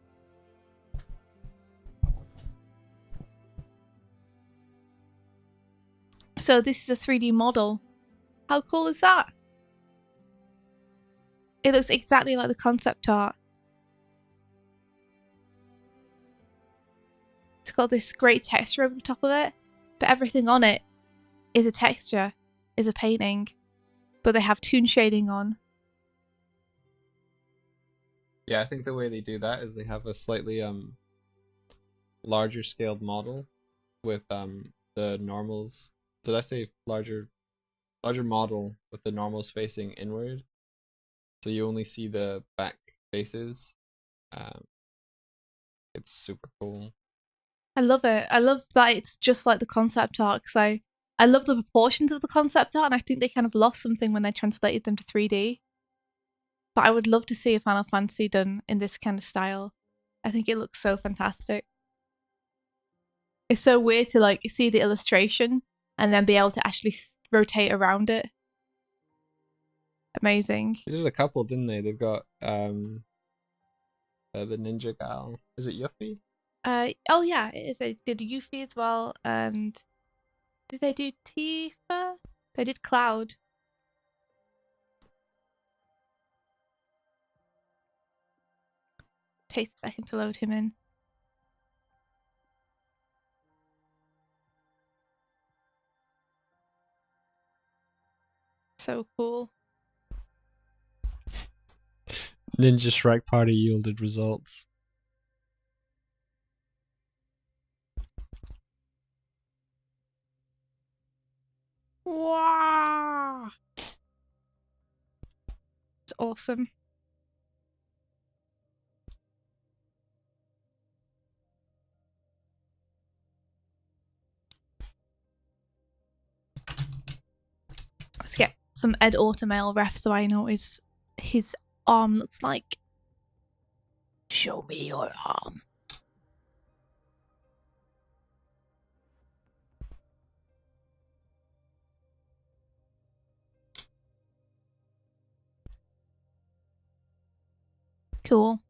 So this is a 3D model. How cool is that? It looks exactly like the concept art. It's got this great texture over the top of it, but everything on it is a texture, is a painting, but they have toon shading on. Yeah, I think the way they do that is they have a slightly larger scaled model with the normals. Did I say larger model with the normals facing inward? So you only see the back faces. It's super cool. I love it. I love that it's just like the concept art because I love the proportions of the concept art and I think they kind of lost something when they translated them to 3D. But I would love to see a Final Fantasy done in this kind of style. I think it looks so fantastic. It's so weird to like see the illustration and then be able to actually rotate around it. Amazing. They did a couple, didn't they? They've got the ninja gal. Is it Yuffie? Oh yeah, it is. They did Yuffie as well, and did they do Tifa? They did Cloud. Takes a second to load him in. So cool. Ninja Shrek Party yielded results. Wow. It's awesome. Let's get some Ed Automail refs so I know his arm looks like. Show me your arm. Cool.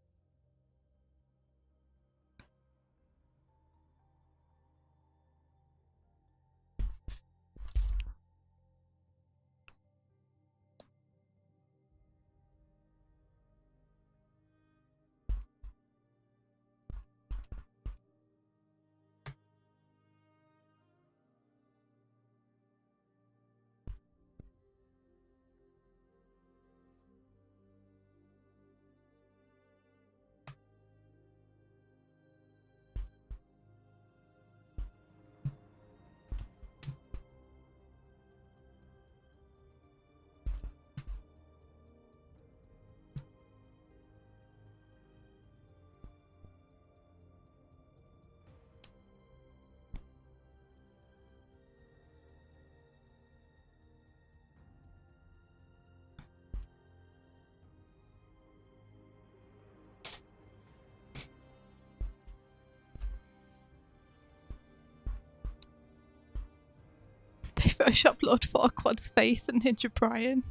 They Photoshop Lord Farquaad's face and Ninja Brian.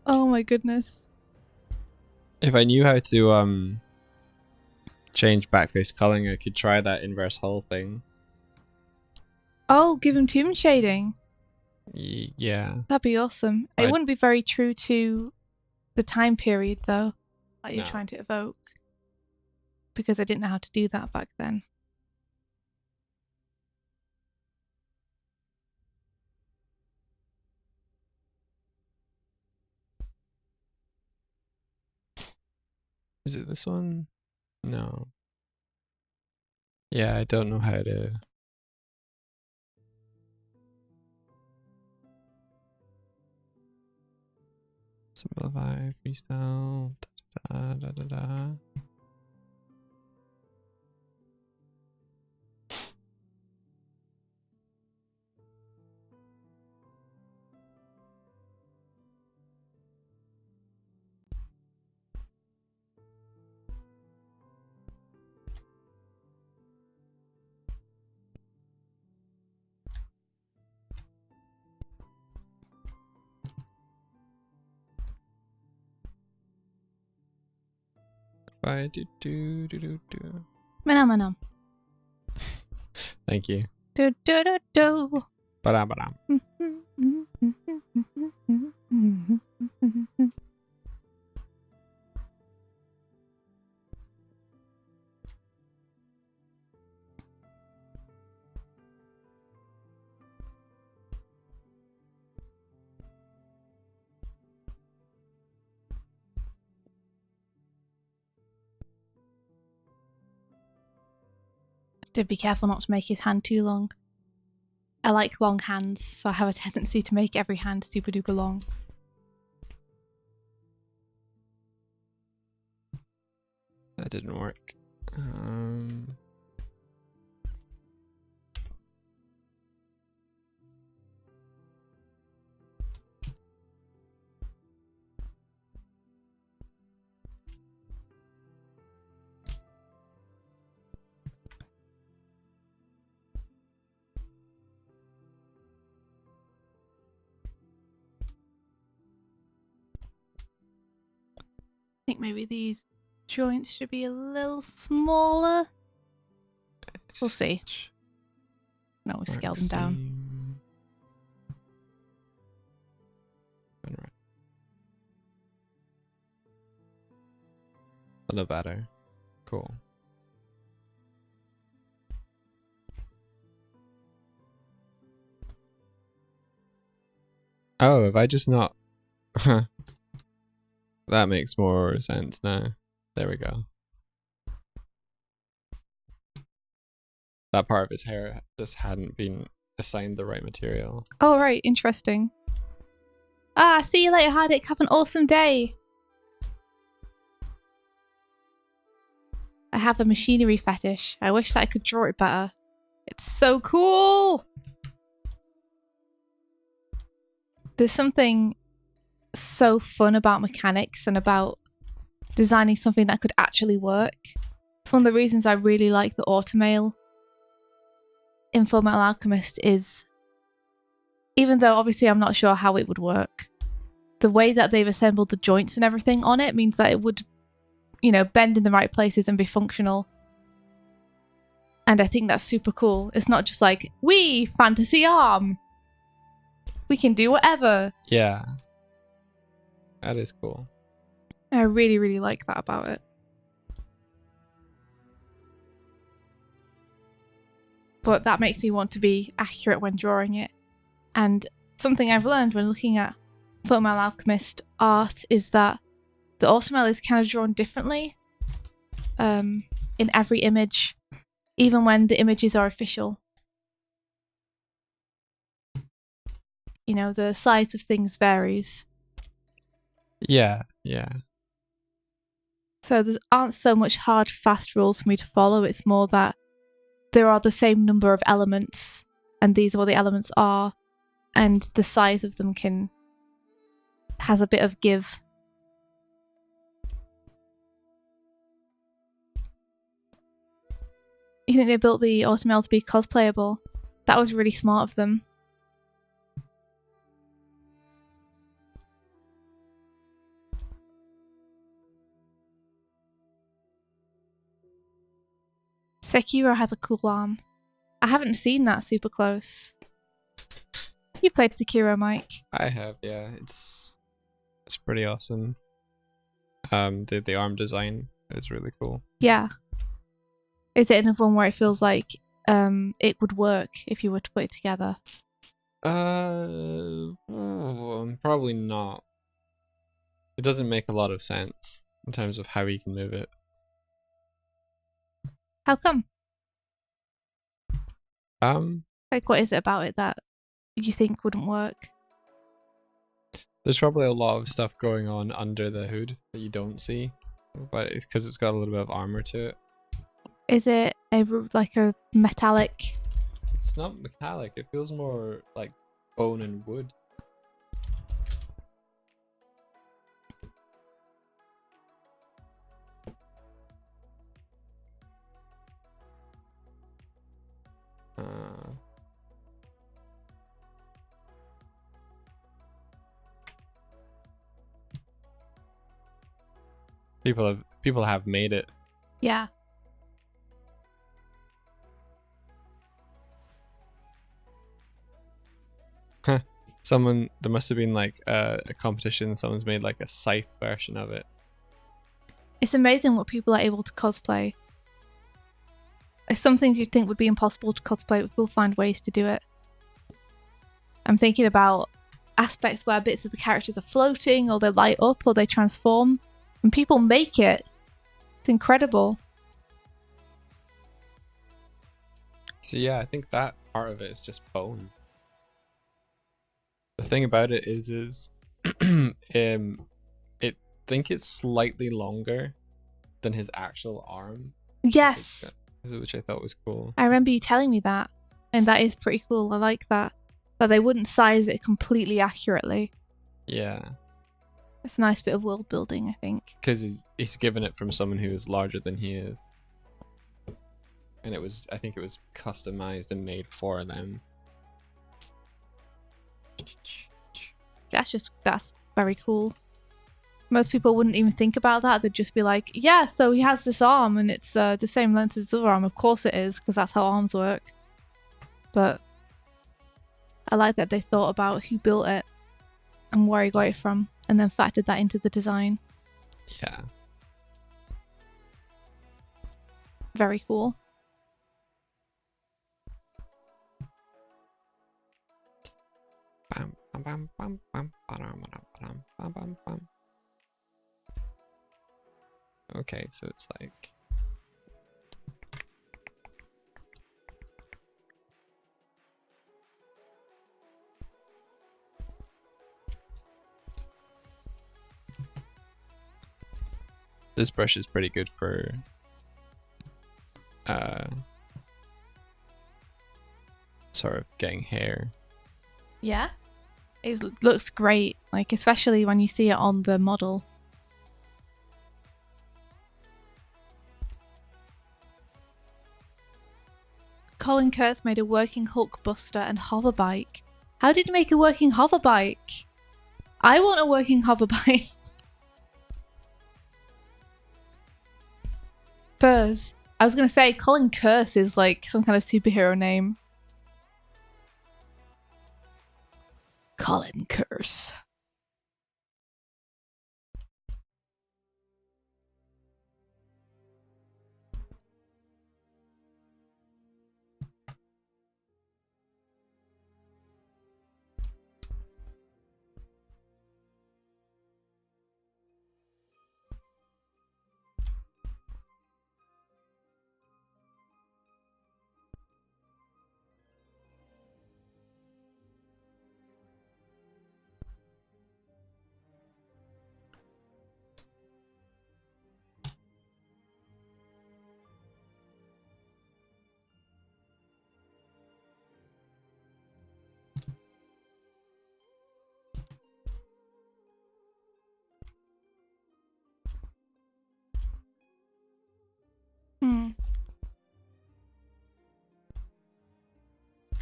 Oh my goodness. If I knew how to change backface coloring, I could try that inverse hull thing. Oh, give him tomb shading. Yeah. That'd be awesome. It wouldn't be very true to the time period though that you're trying to evoke. Because I didn't know how to do that back then. Is it this one? No. Yeah, I don't know how to. Simplify, freestyle, da da da da da. Do. Manam. Thank you. Do. Ba-da-ba-dam. To be careful not to make his hand too long. I like long hands, so I have a tendency to make every hand super duper long. That didn't work. think maybe these joints should be a little smaller. We'll see. No, we scale them down. A little better. Cool. Oh, have I just not... That makes more sense now. There we go. That part of his hair just hadn't been assigned the right material. Oh, right. Interesting. Ah, see you later, Hardick. Have an awesome day. I have a machinery fetish. I wish that I could draw it better. It's so cool! There's something so fun about mechanics and about designing something that could actually work. It's one of the reasons I really like the automail in Fullmetal Alchemist is, even though obviously I'm not sure how it would work, the way that they've assembled the joints and everything on it means that it would, you know, bend in the right places and be functional. And I think that's super cool. It's not just like, we fantasy arm. We can do whatever. Yeah. That is cool. I really, really like that about it. But that makes me want to be accurate when drawing it. And something I've learned when looking at Fullmetal Alchemist art is that the automail is kind of drawn differently in every image, even when the images are official. You know, the size of things varies. Yeah, yeah. So there aren't so much hard, fast rules for me to follow. It's more that there are the same number of elements, and these are what the elements are, and the size of them has a bit of give. You think they built the automail to be cosplayable? That was really smart of them. Sekiro has a cool arm. I haven't seen that super close. You played Sekiro, Mike? I have, yeah. It's pretty awesome. The arm design is really cool. Yeah. Is it another one where it feels like it would work if you were to put it together? Probably not. It doesn't make a lot of sense in terms of how he can move it. How come? Like, what is it about it that you think wouldn't work? There's probably a lot of stuff going on under the hood that you don't see, but it's because it's got a little bit of armor to it. Is it like a metallic? It's not metallic. It feels more like bone and wood. People have made it. Yeah. Huh. There must have been like a competition. Someone's made like a scythe version of it. It's amazing what people are able to cosplay. Some things you'd think would be impossible to cosplay, but people find ways to do it. I'm thinking about aspects where bits of the characters are floating, or they light up, or they transform. And people make it. It's incredible. So yeah, I think that part of it is just bone. The thing about it is it think it's slightly longer than his actual arm. Yes. Which I thought was cool. I remember you telling me that, and that is pretty cool. I like that. That they wouldn't size it completely accurately. Yeah. It's a nice bit of world building, I think. Because he's given it from someone who is larger than he is. And I think it was customized and made for them. That's very cool. Most people wouldn't even think about that. They'd just be like, yeah, so he has this arm and it's the same length as his other arm. Of course it is, because that's how arms work. But I like that they thought about who built it and where he got it from, and then factored that into the design. Yeah. Very cool. Bam, bam, bam, bam, bam, ba-dum, ba-dum, bam, bam, bam. Okay, so it's like... This brush is pretty good for sort of getting hair. Yeah. It looks great, like especially when you see it on the model. Colin Kurtz made a working Hulk Buster and hover bike. How did you make a working hover bike? I want a working hover bike. Furs. I was going to say, Colin Kurtz is like some kind of superhero name. Colin Kurtz.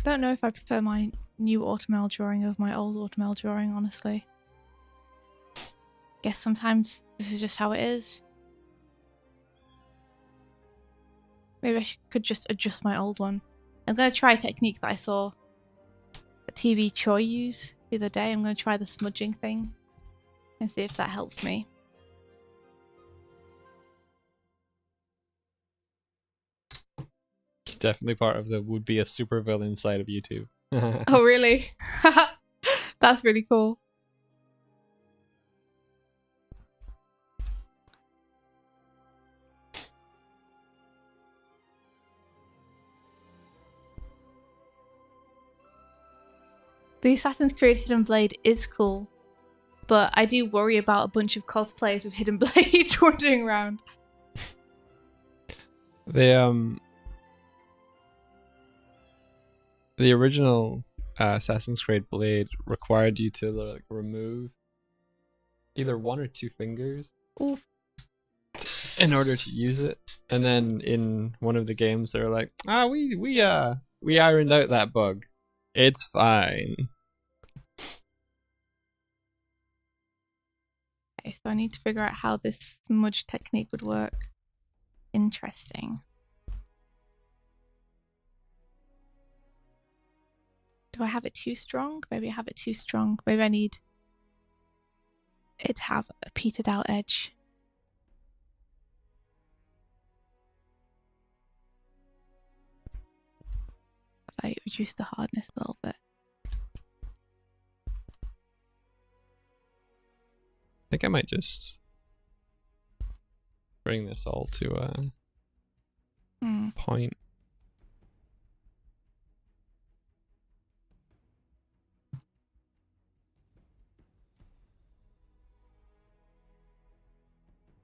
Don't know if I prefer my new AutoML drawing over my old AutoML drawing, honestly. Guess sometimes this is just how it is. Maybe I could just adjust my old one. I'm going to try a technique that I saw TV Choi use the other day. I'm going to try the smudging thing and see if that helps me. He's definitely part of the would be a supervillain side of YouTube. Oh, really? That's really cool. The Assassin's Creed Hidden Blade is cool, but I do worry about a bunch of cosplayers with hidden blades wandering around. The original Assassin's Creed Blade required you to like remove either one or two fingers Oof. in order to use it, and then in one of the games they're like, we ironed out that bug. It's fine. Okay, so I need to figure out how this smudge technique would work. Interesting. Do I have it too strong? Maybe I have it too strong. Maybe I need it to have a petered out edge. If I reduce the hardness a little bit. I think I might just bring this all to a point.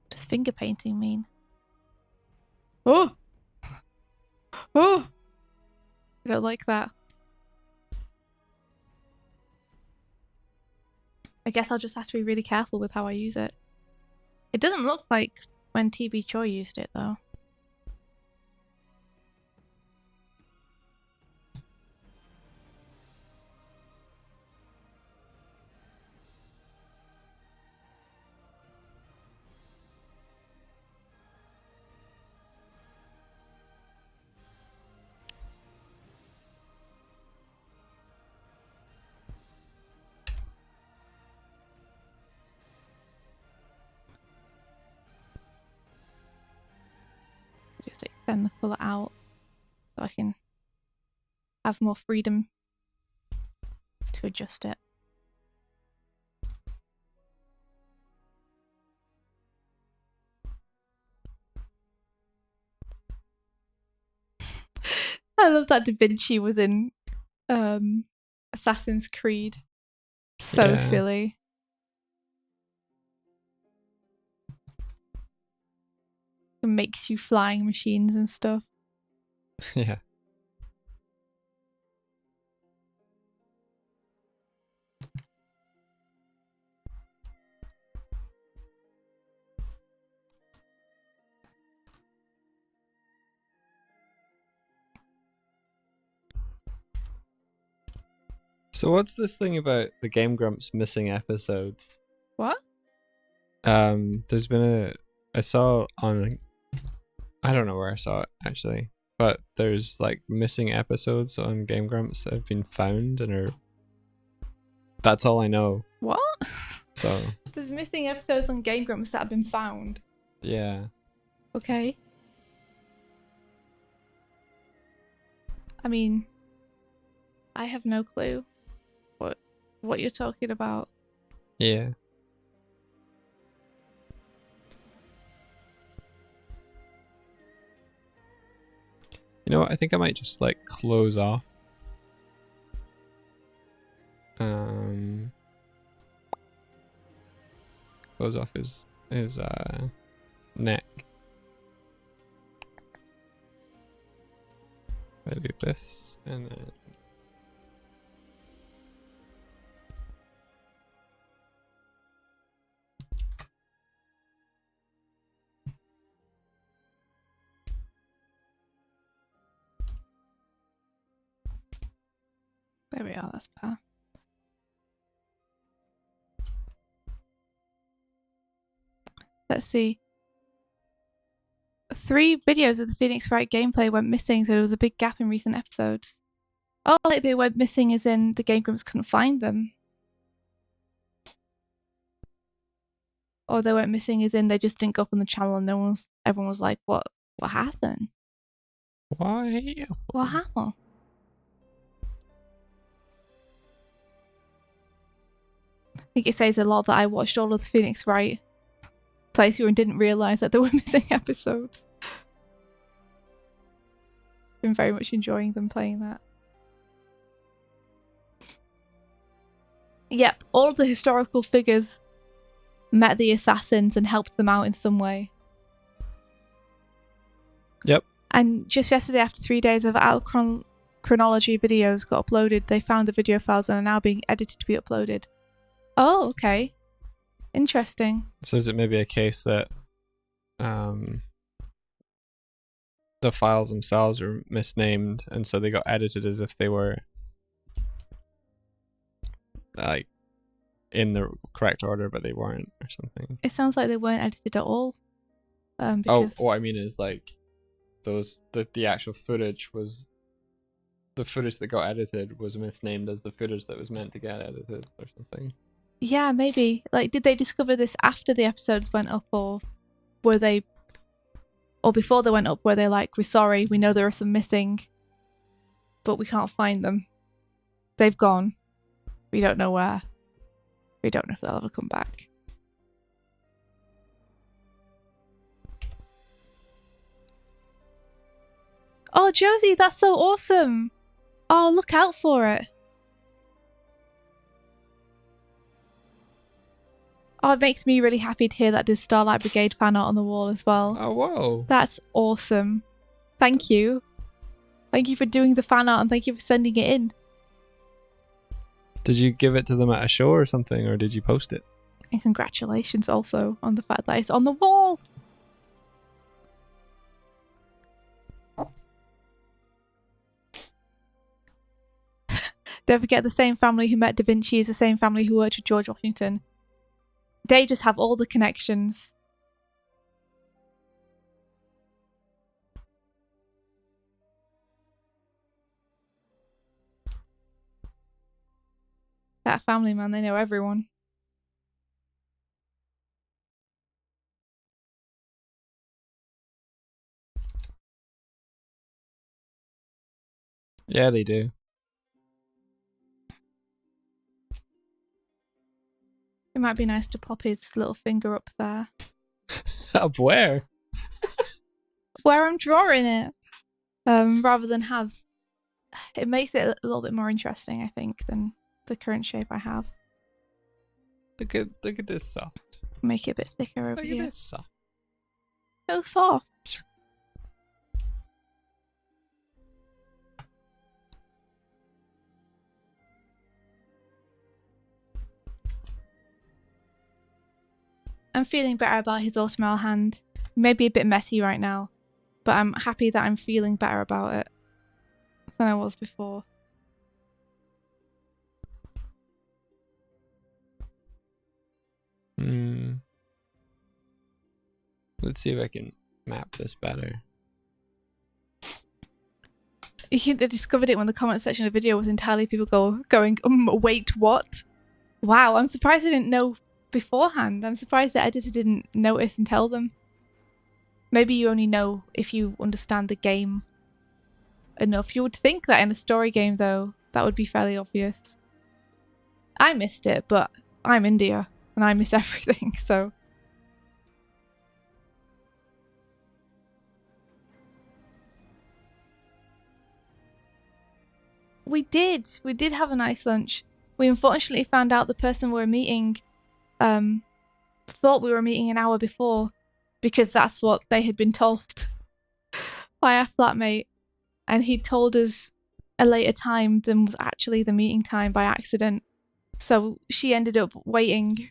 What does finger painting mean? Oh! Oh! I don't like that. I guess I'll just have to be really careful with how I use it. It doesn't look like when TB Choi used it, though. Just extend the colour out so I can have more freedom to adjust it. I love that Da Vinci was in Assassin's Creed. So silly. It makes you flying machines and stuff. Yeah. So what's this thing about the Game Grumps missing episodes? What? There's been I saw on, I don't know where I saw it actually, but there's like missing episodes on Game Grumps that have been found and are. That's all I know. What? So there's missing episodes on Game Grumps that have been found. Yeah. Okay. I mean, I have no clue what you're talking about. Yeah. You know what? I think I might just like close off. Close off his neck. I do this and then. There we are, that's better. Let's see. 3 videos of the Phoenix Wright gameplay went missing, so there was a big gap in recent episodes. Oh, like they went missing as in the Game Grumps couldn't find them. Or they went missing as in they just didn't go up on the channel and everyone was like, what happened? Why? What happened? I think it says a lot that I watched all of the Phoenix Wright playthrough and didn't realise that there were missing episodes. Been very much enjoying them playing that. Yep, all of the historical figures met the assassins and helped them out in some way. Yep. And just yesterday, after 3 days of out chronology videos got uploaded, they found the video files and are now being edited to be uploaded. Oh, okay. Interesting. So is it maybe a case that the files themselves are misnamed and so they got edited as if they were like in the correct order, but they weren't, or something? It sounds like they weren't edited at all. Because what I mean is like the actual footage was, the footage that got edited was misnamed as the footage that was meant to get edited or something. Yeah, maybe. Like, did they discover this after the episodes went up, or were they, or before they went up, were they like, we're sorry, we know there are some missing, but we can't find them. They've gone. We don't know where. We don't know if they'll ever come back. Oh, Josie, that's so awesome. Oh, look out for it. Oh, it makes me really happy to hear that there's Starlight Brigade fan art on the wall as well. Oh, whoa. That's awesome. Thank you. Thank you for doing the fan art and thank you for sending it in. Did you give it to them at a show or something, or did you post it? And congratulations also on the fact that it's on the wall. Don't forget, the same family who met Da Vinci is the same family who worked with George Washington. They just have all the connections. That family, man, they know everyone. Yeah, they do. It might be nice to pop his little finger up there. Up where? Where I'm drawing it. Rather than have... It makes it a little bit more interesting, I think, than the current shape I have. Look at this soft. Make it a bit thicker over Look here. at this soft. So soft. I'm feeling better about his autumnal hand. Maybe a bit messy right now, but I'm happy that I'm feeling better about it than I was before. Let's see if I can map this better. They discovered it when the comment section of the video was entirely people going, wait, what? Wow, I'm surprised I didn't know beforehand. I'm surprised the editor didn't notice and tell them. Maybe you only know if you understand the game enough. You would think that in a story game, though, that would be fairly obvious. I missed it, but I'm India and I miss everything, so... We did have a nice lunch. We unfortunately found out the person we were meeting thought we were meeting an hour before, because that's what they had been told by our flatmate, and he told us a later time than was actually the meeting time by accident. So she ended up waiting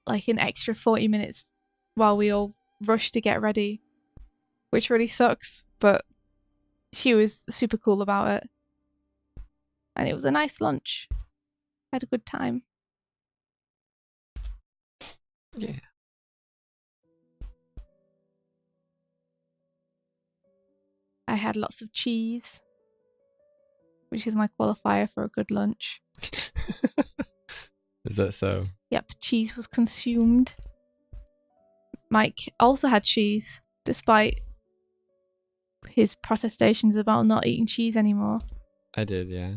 like an extra 40 minutes while we all rushed to get ready, which really sucks, but she was super cool about it. And it was a nice lunch. Had a good time. Yeah. I had lots of cheese, which is my qualifier for a good lunch. Is that so? Yep, cheese was consumed. Mike also had cheese, despite his protestations about not eating cheese anymore. I did, yeah.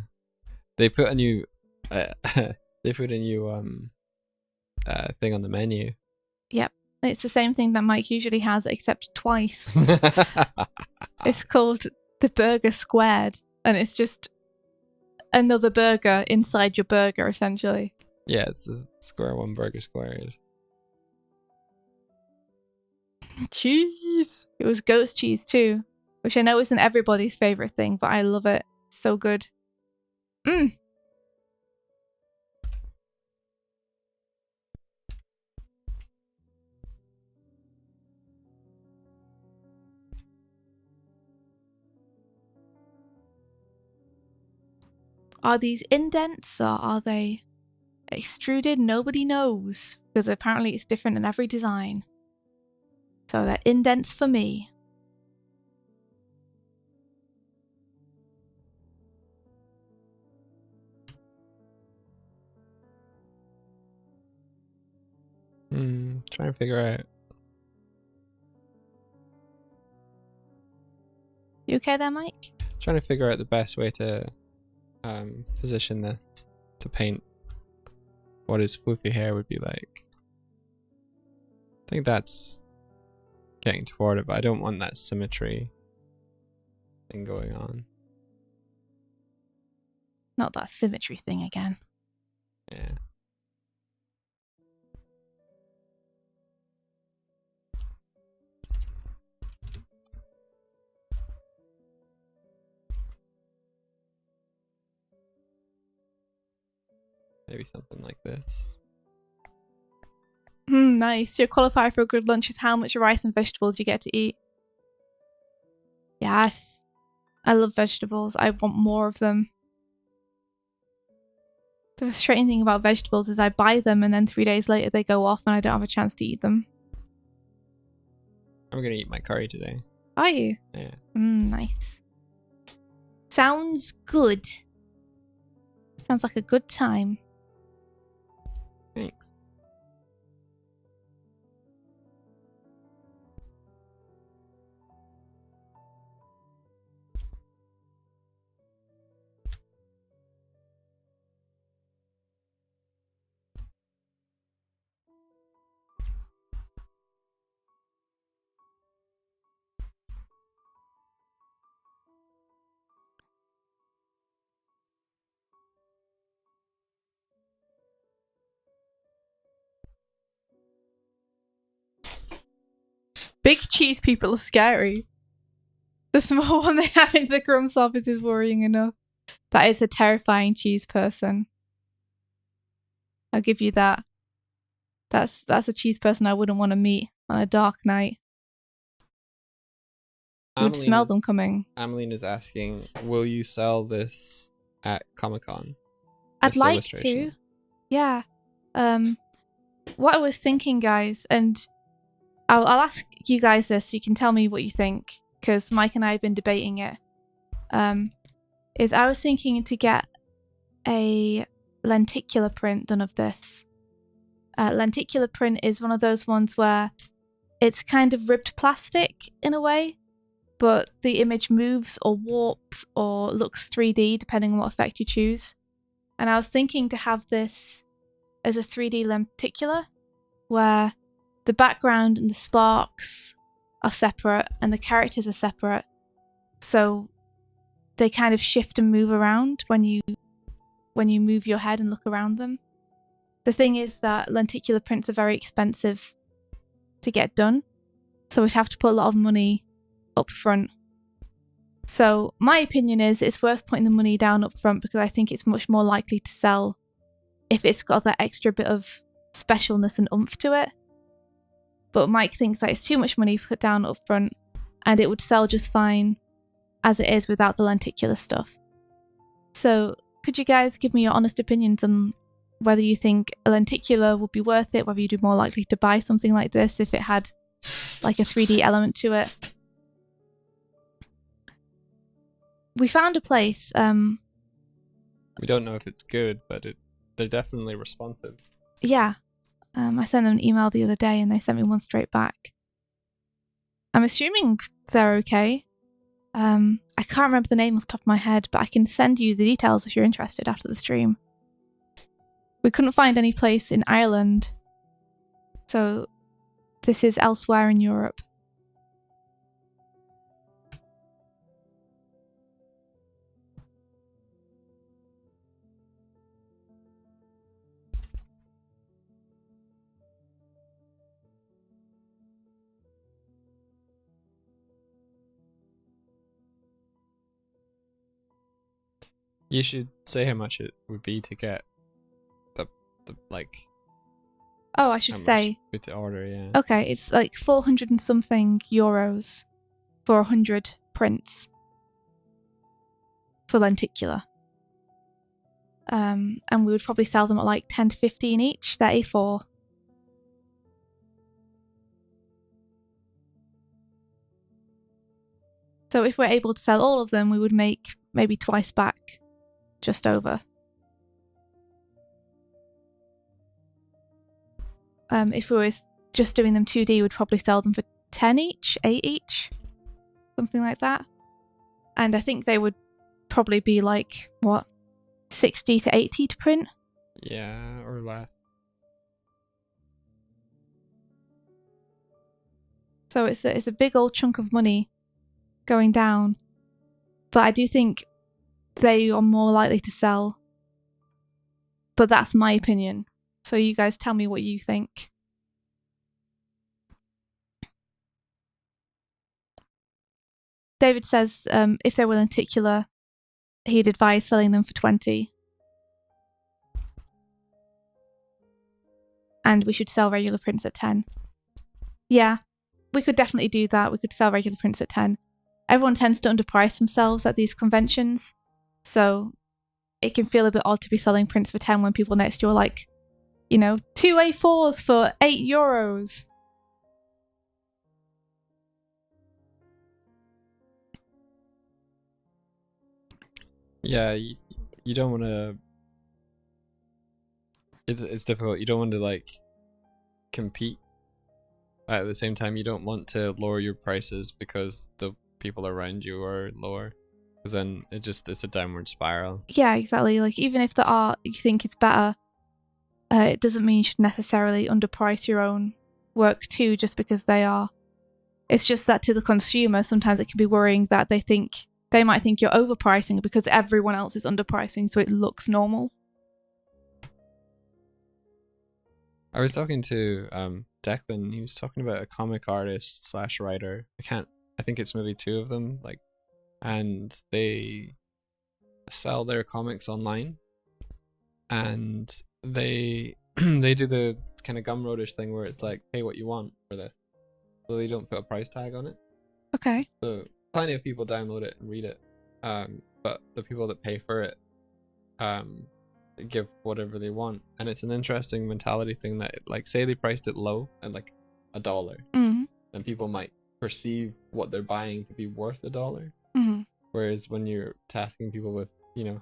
They put a new thing on the menu. Yep, it's the same thing that Mike usually has, except twice. It's called the burger squared, and it's just another burger inside your burger, essentially. Yeah, it's a square one burger squared. Cheese! It was goat's cheese too, which I know isn't everybody's favourite thing, but I love it. It's so good. Mmm! Are these indents or are they extruded? Nobody knows, because apparently it's different in every design. So they're indents for me. Trying to figure out. You okay there, Mike? Trying to figure out the best way to position this to paint what his floofy hair would be like. I think that's getting toward it, but I don't want that symmetry thing going on. Not that symmetry thing again. Yeah. Maybe something like this. Nice. Your qualifier for a good lunch is how much rice and vegetables you get to eat. Yes. I love vegetables. I want more of them. The frustrating thing about vegetables is I buy them and then 3 days later they go off and I don't have a chance to eat them. I'm gonna eat my curry today. Are you? Yeah. Nice. Sounds good. Sounds like a good time. Thanks. Big cheese people are scary. The small one they have in the Grumps office is worrying enough. That is a terrifying cheese person. I'll give you that. That's a cheese person I wouldn't want to meet on a dark night. You would smell them coming. Ameline is asking, will you sell this at Comic-Con? I'd like to. Yeah. What I was thinking, guys, and I'll ask you guys this, so you can tell me what you think, because Mike and I have been debating it. Is I was thinking to get a lenticular print done of this. Lenticular print is one of those ones where it's kind of ribbed plastic in a way, but the image moves or warps or looks 3D depending on what effect you choose. And I was thinking to have this as a 3D lenticular, where the background and the sparks are separate and the characters are separate, so they kind of shift and move around when you move your head and look around them. The thing is that lenticular prints are very expensive to get done, so we'd have to put a lot of money up front. So my opinion is it's worth putting the money down up front, because I think it's much more likely to sell if it's got that extra bit of specialness and oomph to it. But Mike thinks that it's too much money put down up front, and it would sell just fine as it is without the lenticular stuff. So could you guys give me your honest opinions on whether you think a lenticular would be worth it, whether you'd be more likely to buy something like this if it had like a 3D element to it? We found a place. We don't know if it's good, but they're definitely responsive. Yeah. I sent them an email the other day and they sent me one straight back. I'm assuming they're okay. I can't remember the name off the top of my head, but I can send you the details if you're interested after the stream. We couldn't find any place in Ireland, so this is elsewhere in Europe. You should say how much it would be to get the like. Oh, I should say. With the order, yeah. Okay, it's like 400 and something euros for 100 prints for lenticular. And we would probably sell them at like 10 to 15 each. They're A4. So if we're able to sell all of them, we would make maybe twice back, just over. If we were just doing them 2D, we'd probably sell them for 10 each, 8 each, something like that. And I think they would probably be like, what, 60 to 80 to print? Yeah, or less. So it's a big old chunk of money going down. But I do think they are more likely to sell. But that's my opinion. So you guys tell me what you think. David says if they were lenticular, he'd advise selling them for 20. And we should sell regular prints at 10. Yeah, we could definitely do that. We could sell regular prints at 10. Everyone tends to underprice themselves at these conventions. So it can feel a bit odd to be selling prints for 10 when people next to you are like, you know, 2 A4s for €8. Yeah, you don't want to. It's difficult. You don't want to like compete. At the same time, you don't want to lower your prices because the people around you are lower, because then it's a downward spiral. Yeah, exactly. Like even if the art you think is better, it doesn't mean you should necessarily underprice your own work too, just because they are. It's just that to the consumer, sometimes it can be worrying that they might think you're overpricing because everyone else is underpricing, so it looks normal. I was talking to Declan. He was talking about a comic artist / writer. I think it's maybe two of them. Like, and they sell their comics online, and they they do the kind of Gumroadish thing where it's like, pay what you want for this, so they don't put a price tag on it. Okay. So plenty of people download it and read it, but the people that pay for it give whatever they want. And it's an interesting mentality thing that, like, say they priced it low at like $1, then people might perceive what they're buying to be worth $1. Whereas when you're tasking people with,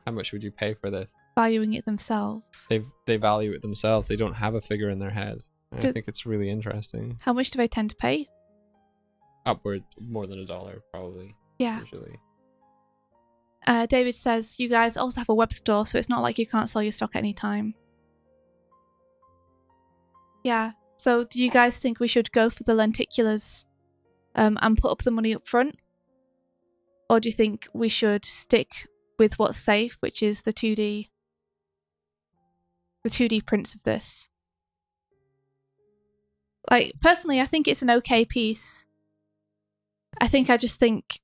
how much would you pay for this, valuing it themselves, they value it themselves. They don't have a figure in their head. And I think it's really interesting. How much do they tend to pay? Upward more than $1, probably. Yeah. Usually. David says you guys also have a web store, so it's not like you can't sell your stock at any time. Yeah. So do you guys think we should go for the lenticulars and put up the money up front? Or do you think we should stick with what's safe, which is the 2D prints of this? Like, personally, I think it's an okay piece. I just think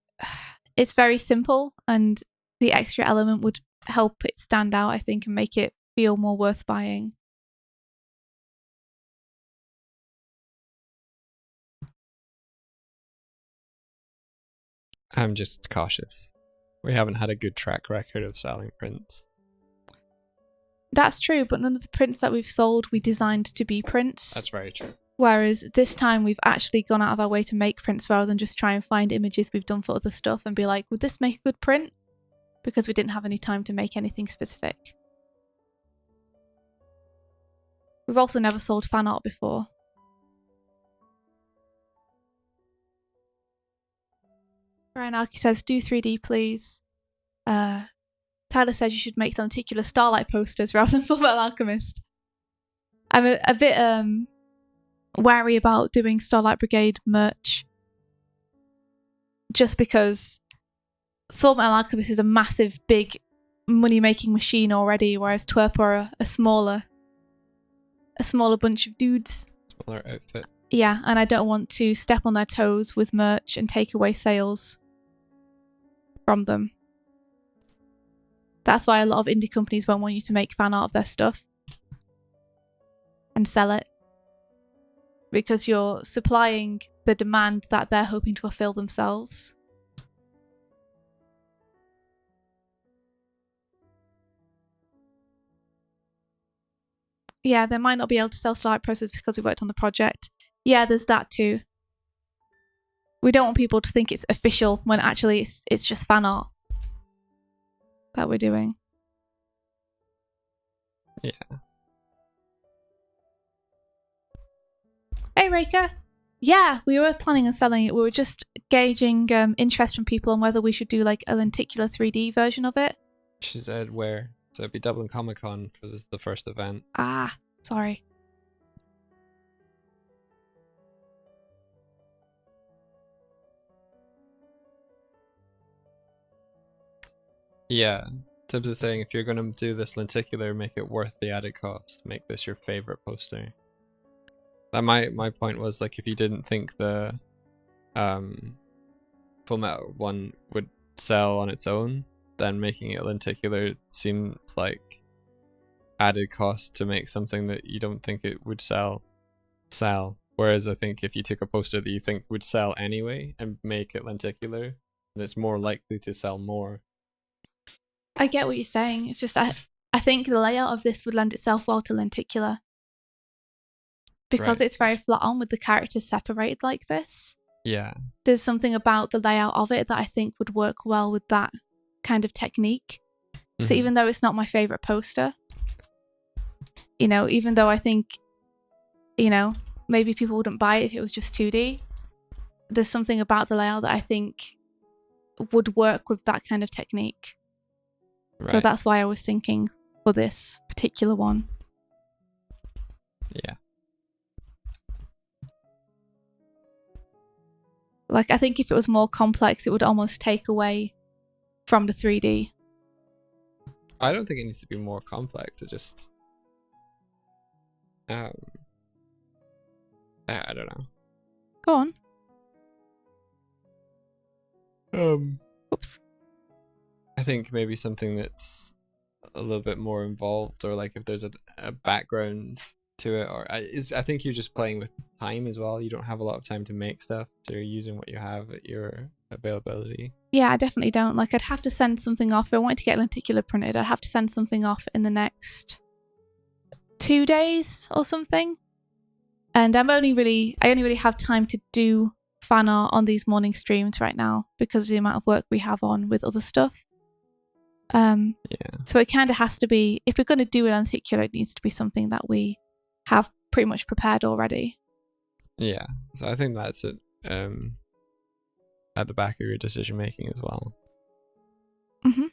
it's very simple, and the extra element would help it stand out, I think, and make it feel more worth buying. I'm just cautious. We haven't had a good track record of selling prints. That's true, but none of the prints that we've sold we designed to be prints. That's very true. Whereas this time we've actually gone out of our way to make prints rather than just try and find images we've done for other stuff and be like, would this make a good print? Because we didn't have any time to make anything specific. We've also never sold fan art before. Ryan Arky says, do 3D please. Tyler says you should make lenticular Starlight posters rather than Full Metal Alchemist. I'm a bit wary about doing Starlight Brigade merch, just because Full Metal Alchemist is a massive, big money-making machine already, whereas TWRP are a smaller bunch of dudes. Smaller outfit. Yeah, and I don't want to step on their toes with merch and take away sales from them. That's why a lot of indie companies won't want you to make fan art of their stuff and sell it, because you're supplying the demand that they're hoping to fulfill themselves. Yeah, they might not be able to sell Starlight posters because we worked on the project. Yeah, there's that too. We don't want people to think it's official when actually it's just fan art that we're doing. Yeah. Hey, Reika. Yeah, we were planning on selling it. We were just gauging interest from people on whether we should do like a lenticular 3D version of it. She said where? So it'd be Dublin Comic Con for the first event. Ah, sorry. Yeah. Tibbs is saying if you're going to do this lenticular, make it worth the added cost. Make this your favorite poster. That my point was, like, if you didn't think the Full Metal one would sell on its own, then making it lenticular seems like added cost to make something that you don't think it would sell. Whereas I think if you took a poster that you think would sell anyway and make it lenticular, then it's more likely to sell more. I get what you're saying. It's just I think the layout of this would lend itself well to lenticular, because it's very flat on with the characters separated like this. Yeah. There's something about the layout of it that I think would work well with that kind of technique. So even though it's not my favorite poster, even though I think, maybe people wouldn't buy it if it was just 2D, there's something about the layout that I think would work with that kind of technique. Right. So that's why I was thinking for this particular one. Yeah. Like, I think if it was more complex, it would almost take away from the 3D. I don't think it needs to be more complex. It just... I don't know. Go on. Oops. I think maybe something that's a little bit more involved, or like if there's a background to it, or I think you're just playing with time as well. You don't have a lot of time to make stuff, so you're using what you have at your availability. Yeah, I definitely don't. Like, I'd have to send something off. If I wanted to get lenticular printed, I'd have to send something off in the next 2 days or something. And I only really have time to do fan art on these morning streams right now because of the amount of work we have on with other stuff. So it kind of has to be, if we're going to do it lenticular, it needs to be something that we have pretty much prepared already. Yeah, so I think that's it. At the back of your decision making as well. Mm-hmm.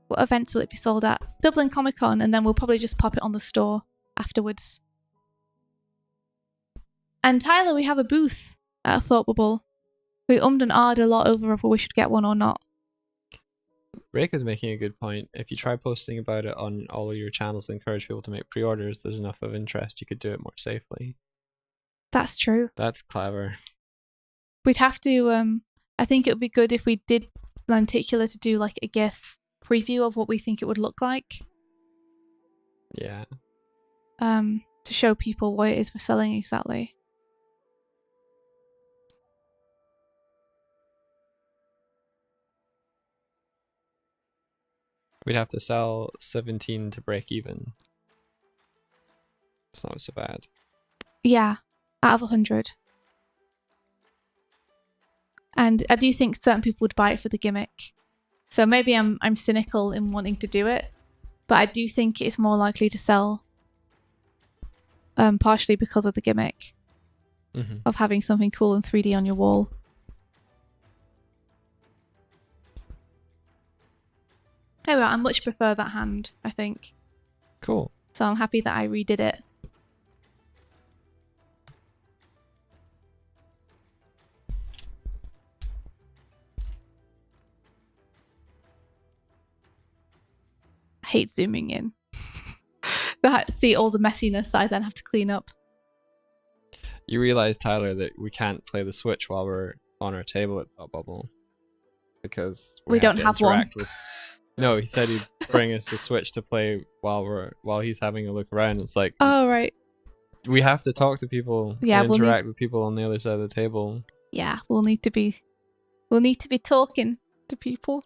What events will it be sold at? Dublin Comic Con, and then we'll probably just pop it on the store afterwards. And Tyler, we have a booth at Thought Bubble. We ummed and ahed a lot over if we should get one or not. Rake is making a good point. If you try posting about it on all of your channels and encourage people to make pre-orders, there's enough of interest, you could do it more safely. That's true. That's clever. We'd have to, I think it would be good if we did lenticular to do like a GIF preview of what we think it would look like. Yeah. To show people what it is we're selling exactly. We'd have to sell 17 to break even. It's not so bad. Yeah, out of 100. And I do think certain people would buy it for the gimmick. So maybe I'm cynical in wanting to do it, but I do think it's more likely to sell partially because of the gimmick of having something cool in 3D on your wall. Anyway, I much prefer that hand, I think. Cool. So I'm happy that I redid it. I hate zooming in. See all the messiness that I then have to clean up. You realize, Tyler, that we can't play the Switch while we're on our table at Thought Bubble because we don't have one. No, he said he'd bring us the Switch to play while he's having a look around. It's like, oh right, we have to talk to people, and interact with people on the other side of the table. Yeah, we'll need to be talking to people.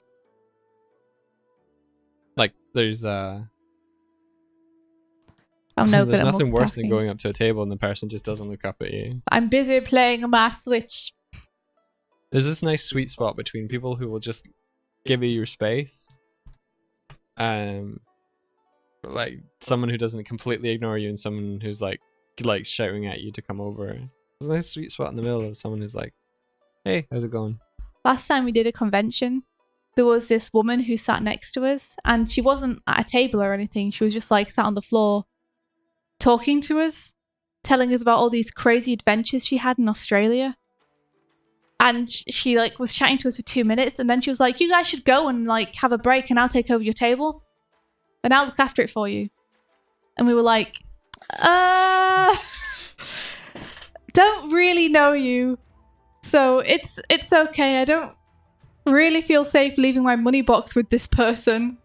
Like, there's I'm no good there's at nothing worse multitasking. than going up to a table and the person just doesn't look up at you. I'm busy playing on my Switch. There's this nice sweet spot between people who will just give you your space, like someone who doesn't completely ignore you, and someone who's like shouting at you to come over. There's a nice sweet spot in the middle of someone who's like, "Hey, how's it going?" Last time we did a convention, there was this woman who sat next to us, and she wasn't at a table or anything. She was just like sat on the floor talking to us, telling us about all these crazy adventures she had in Australia. And she like was chatting to us for 2 minutes, and then she was like, "You guys should go and like have a break, and I'll take over your table, and I'll look after it for you." And we were like, don't really know you, so it's okay. I don't really feel safe leaving my money box with this person.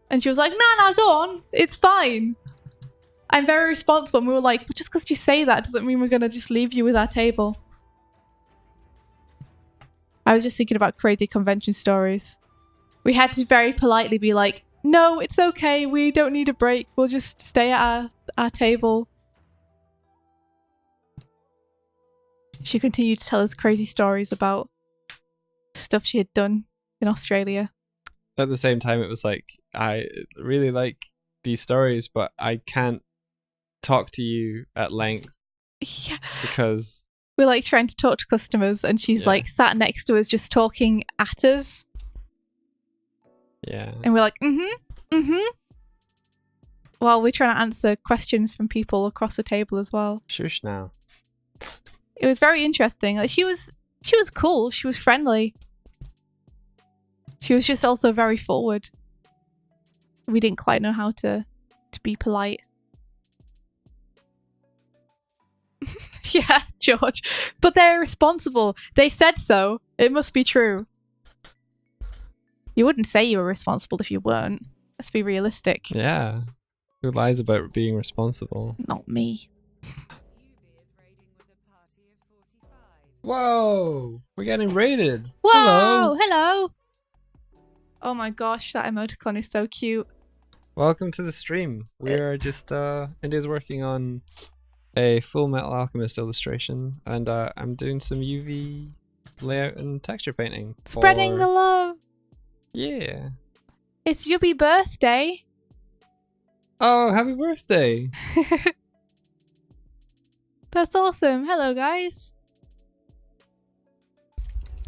And she was like, no, go on, it's fine. I'm very responsible. And we were like, but just because you say that doesn't mean we're gonna just leave you with our table. I was just thinking about crazy convention stories. We had to very politely be like, no, it's okay, we don't need a break, we'll just stay at our table. She continued to tell us crazy stories about stuff she had done in Australia. At the same time, it was like, I really like these stories, but I can't talk to you at length. Yeah. Because we're like trying to talk to customers, and she's like sat next to us just talking at us. Yeah. And we're like, while we're trying to answer questions from people across the table as well. Shush now. It was very interesting. Like, she was She was cool. She was friendly. She was just also very forward. We didn't quite know how to be polite. Yeah, George. But they're responsible. They said so. It must be true. You wouldn't say you were responsible if you weren't. Let's be realistic. Yeah. Who lies about being responsible? Not me. Whoa! We're getting raided. Whoa! Hello! Oh my gosh, that emoticon is so cute. Welcome to the stream. We are just India's working on a Full Metal Alchemist illustration, and I'm doing some UV layout and texture painting. Spreading the love. Yeah. It's Yubi birthday. Oh, happy birthday! That's awesome. Hello, guys.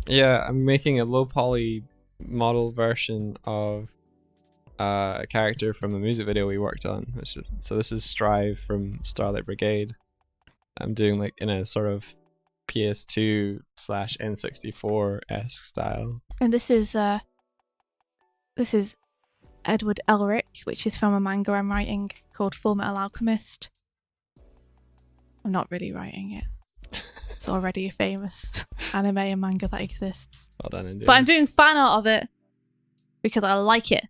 Yeah, I'm making a low poly model version of a character from the music video we worked on. So this is Strive from Starlight Brigade. I'm doing like in a sort of PS2/N64-esque style. And this is Edward Elric, which is from a manga I'm writing called Full Metal Alchemist. I'm not really writing it. It's already a famous anime and manga that exists. Well done, indeed. But I'm doing fan art of it because I like it.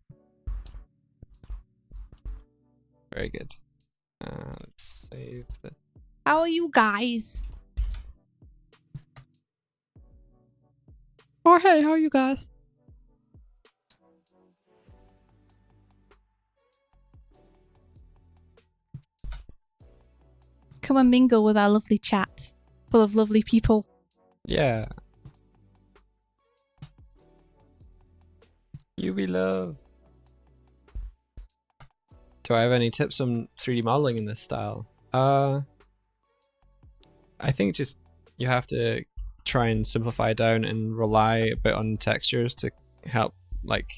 Very good. Let's save the... How are you guys? Oh, hey, how are you guys? Come and mingle with our lovely chat, full of lovely people. Yeah. You be love. Do I have any tips on 3D modeling in this style? I think just you have to try and simplify down and rely a bit on textures to help, like,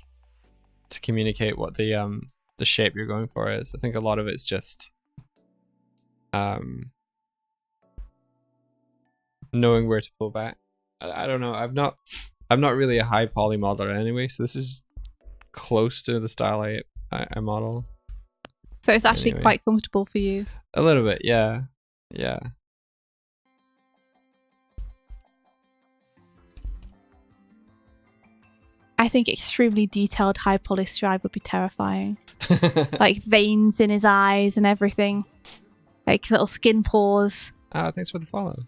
to communicate what the shape you're going for is. I think a lot of it's just knowing where to pull back. I don't know. I'm not really a high poly modeler anyway, so this is close to the style I model. So it's actually quite comfortable for you. A little bit, yeah. Yeah. I think extremely detailed high poly Strive would be terrifying. Like veins in his eyes and everything. Like little skin pores. Ah, thanks for the follow.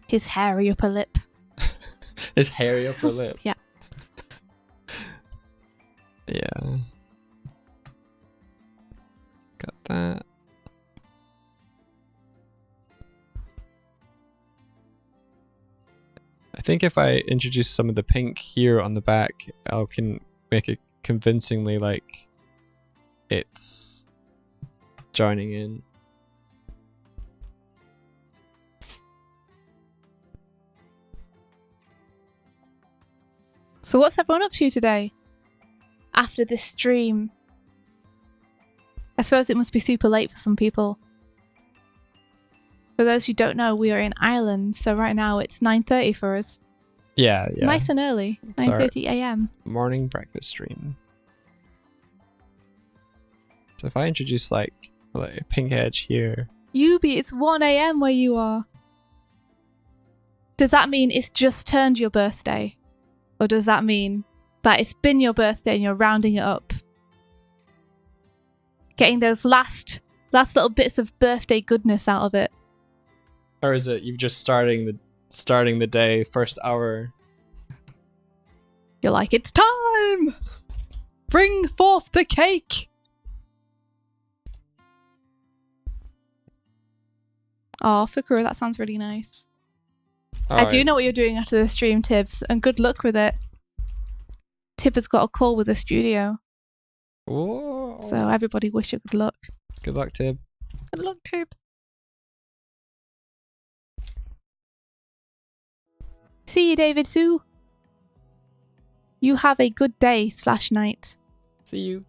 His hairy upper lip. His hairy upper lip. Yeah. Yeah. Got that. I think if I introduce some of the pink here on the back, I can make it convincingly like it's joining in. So what's everyone up to today? After this stream? I suppose it must be super late for some people. For those who don't know, we are in Ireland, so right now it's 9:30 for us. Yeah. Nice and early. 9:30 a.m. Morning breakfast stream. So if I introduce like a pink edge here. Yubi, it's 1 a.m. where you are. Does that mean it's just turned your birthday? Or does that mean that it's been your birthday and you're rounding it up? Getting those last little bits of birthday goodness out of it. Or is it you're just starting the day, first hour? You're like, it's time! Bring forth the cake! Oh, Fukuro, that sounds really nice. I do know what you're doing after the stream, Tibbs, and good luck with it. Tib has got a call with the studio. Whoa. So everybody wish her good luck. Good luck, Tib. Good luck, Tib. See you, David Sue. You have a good day/night. See you.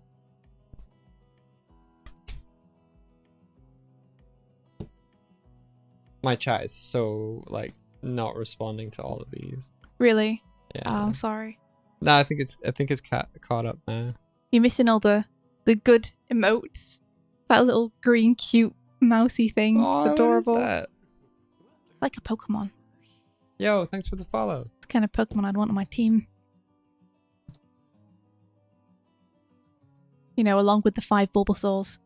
My chat is so like not responding to all of these. Really? Yeah. Oh, I'm sorry. No, I think it's caught up now. You're missing all the good emotes. That little green cute mousy thing. Oh, It's adorable. what is that? Like a Pokemon. Yo, thanks for the follow. It's the kind of Pokemon I'd want on my team. You know, along with the 5 Bulbasaurs.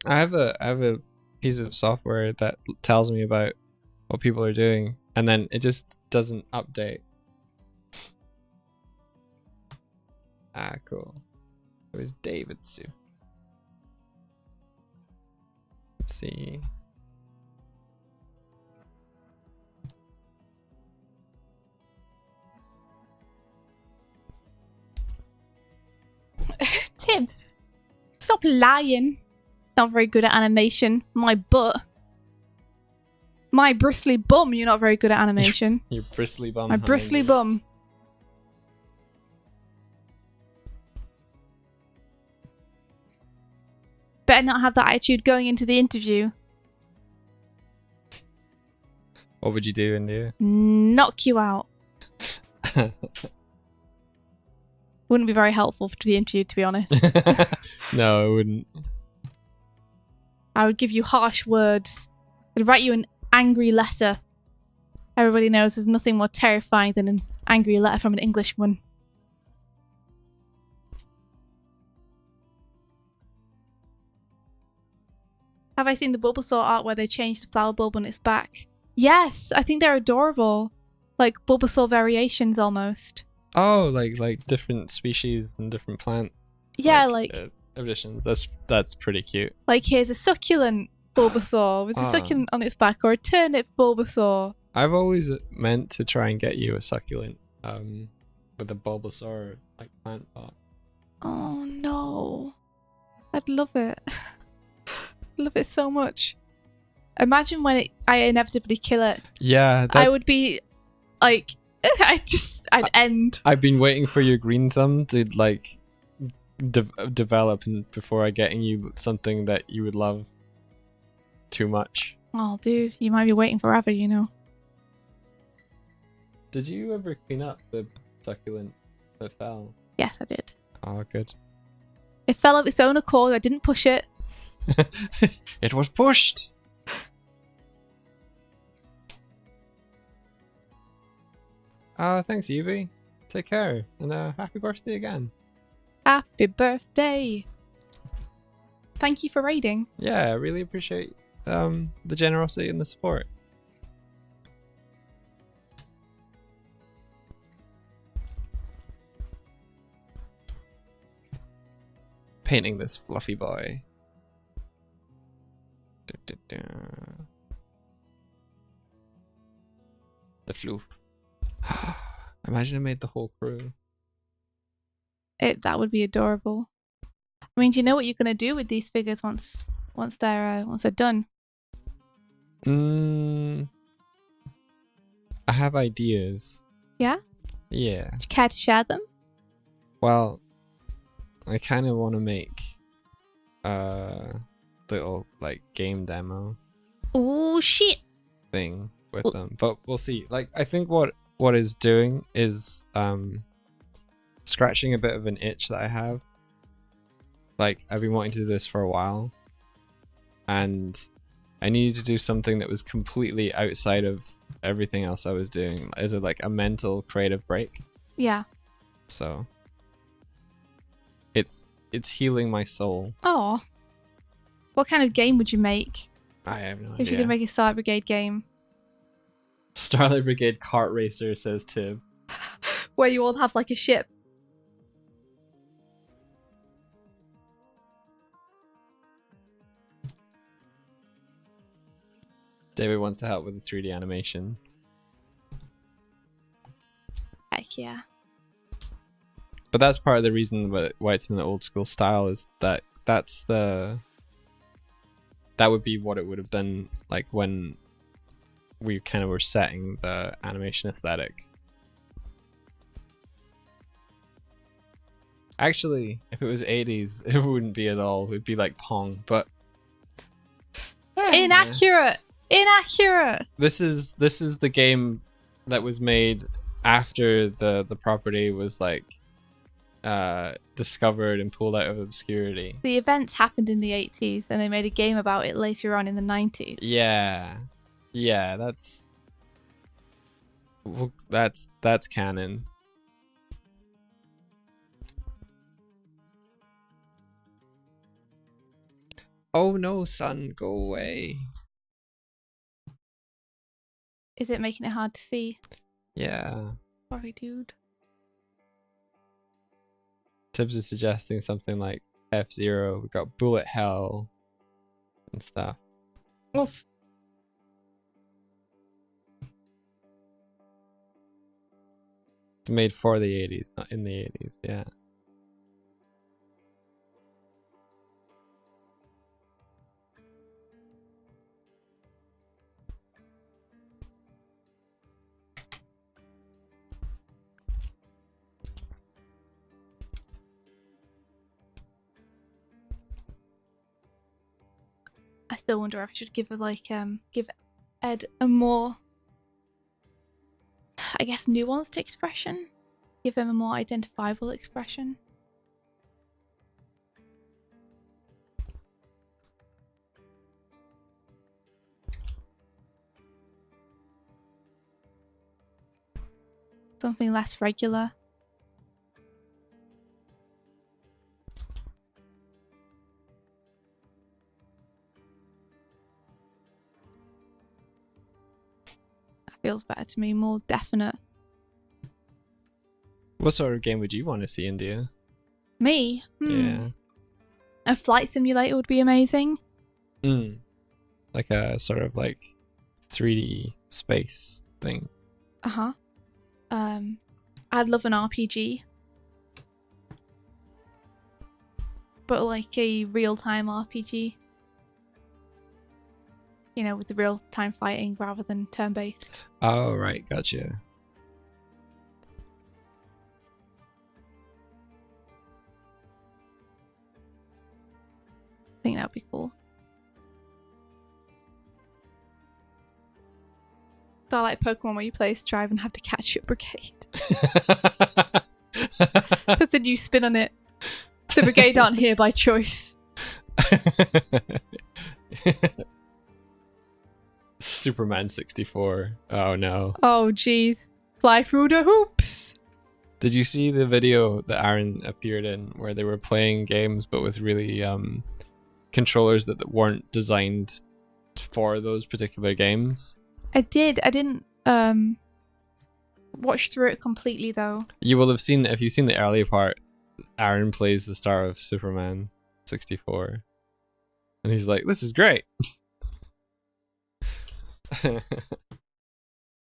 I have a piece of software that tells me about what people are doing, and then it just doesn't update. Ah, cool. It was David's too. Let's see. Tibbs, stop lying. Not very good at animation. My butt. My bristly bum, you're not very good at animation. Your bristly bum. My bristly bum. Better not have that attitude going into the interview. What would you do, India? Knock you out. Wouldn't be very helpful to the interview, to be honest. No, I wouldn't. I would give you harsh words. I'd write you an angry letter. Everybody knows there's nothing more terrifying than an angry letter from an Englishman. Have I seen the Bulbasaur art where they changed the flower bulb on its back? Yes, I think they're adorable. Like Bulbasaur variations almost. Oh, like different species and different plant. Yeah, like additions. That's pretty cute. like here's a succulent Bulbasaur with a succulent on its back, or a turnip Bulbasaur. I've always meant to try and get you a succulent, with a Bulbasaur like plant pot. Oh no, I'd love it. Love it so much. Imagine when I inevitably kill it. Yeah, I would be like, I'd end. I've been waiting for your green thumb to like develop, and before I getting you something that you would love too much. Oh, dude, you might be waiting forever, you know. Did you ever clean up the succulent that fell? Yes, I did. Oh, good. It fell of its own accord. I didn't push it. It was pushed. Thanks, Yubi. Take care, and happy birthday again. Happy birthday. Thank you for raiding. Yeah, I really appreciate the generosity and the support. Painting this fluffy boy. The floof. Imagine I made the whole crew. That would be adorable. I mean, do you know what you're gonna do with these figures once they're done? I have ideas. Yeah? Yeah. Do you care to share them? Well, I kind of want to make a little like game demo Oh shit! thing with them, but we'll see. Like, I think what it's doing is scratching a bit of an itch that I have. Like, I've been wanting to do this for a while, and I needed to do something that was completely outside of everything else I was doing. Is it like a mental creative break? Yeah. So it's healing my soul. Oh. What kind of game would you make? I have no If idea. you could make a Starlight Brigade game. Starlight Brigade kart racer, says Tib. Where you all have like a ship. David wants to help with the 3D animation. Heck yeah. But that's part of the reason why it's in the old school style, is that that would be what it would have been like when we kind of were setting the animation aesthetic. Actually, if it was 80s, it wouldn't be at all. It'd be like Pong, but inaccurate. Inaccurate. This is the game that was made after the property was like discovered and pulled out of obscurity. The events happened in the 80s and they made a game about it later on in the 90s. Yeah, that's canon. Oh no, son, go away. Is it making it hard to see? Yeah. Sorry, dude. Tibbs is suggesting something like F-Zero. We've got Bullet Hell and stuff. Oof. It's made for the 80s, not in the 80s. Yeah. I still wonder if I should give Ed a more, I guess, nuanced expression. Give him a more identifiable expression. Something less regular. Feels better to me, more definite. What sort of game would you want to see, India? Me? Yeah. A flight simulator would be amazing. Like a sort of like 3D space thing. Uh-huh. I'd love an RPG. But like a real-time RPG. You know, with the real-time fighting rather than turn-based. Oh, right. Gotcha. I think that would be cool. So I like Pokemon where you play as Strive and have to catch your brigade. That's a new spin on it. The brigade aren't here by choice. Superman 64. Oh no. Oh jeez. Fly through the hoops. Did you see the video that Aaron appeared in where they were playing games but with really controllers that weren't designed for those particular games? I did. I didn't watch through it completely though. You will have seen, if you've seen the early part, Aaron plays the star of Superman 64. And he's like, this is great.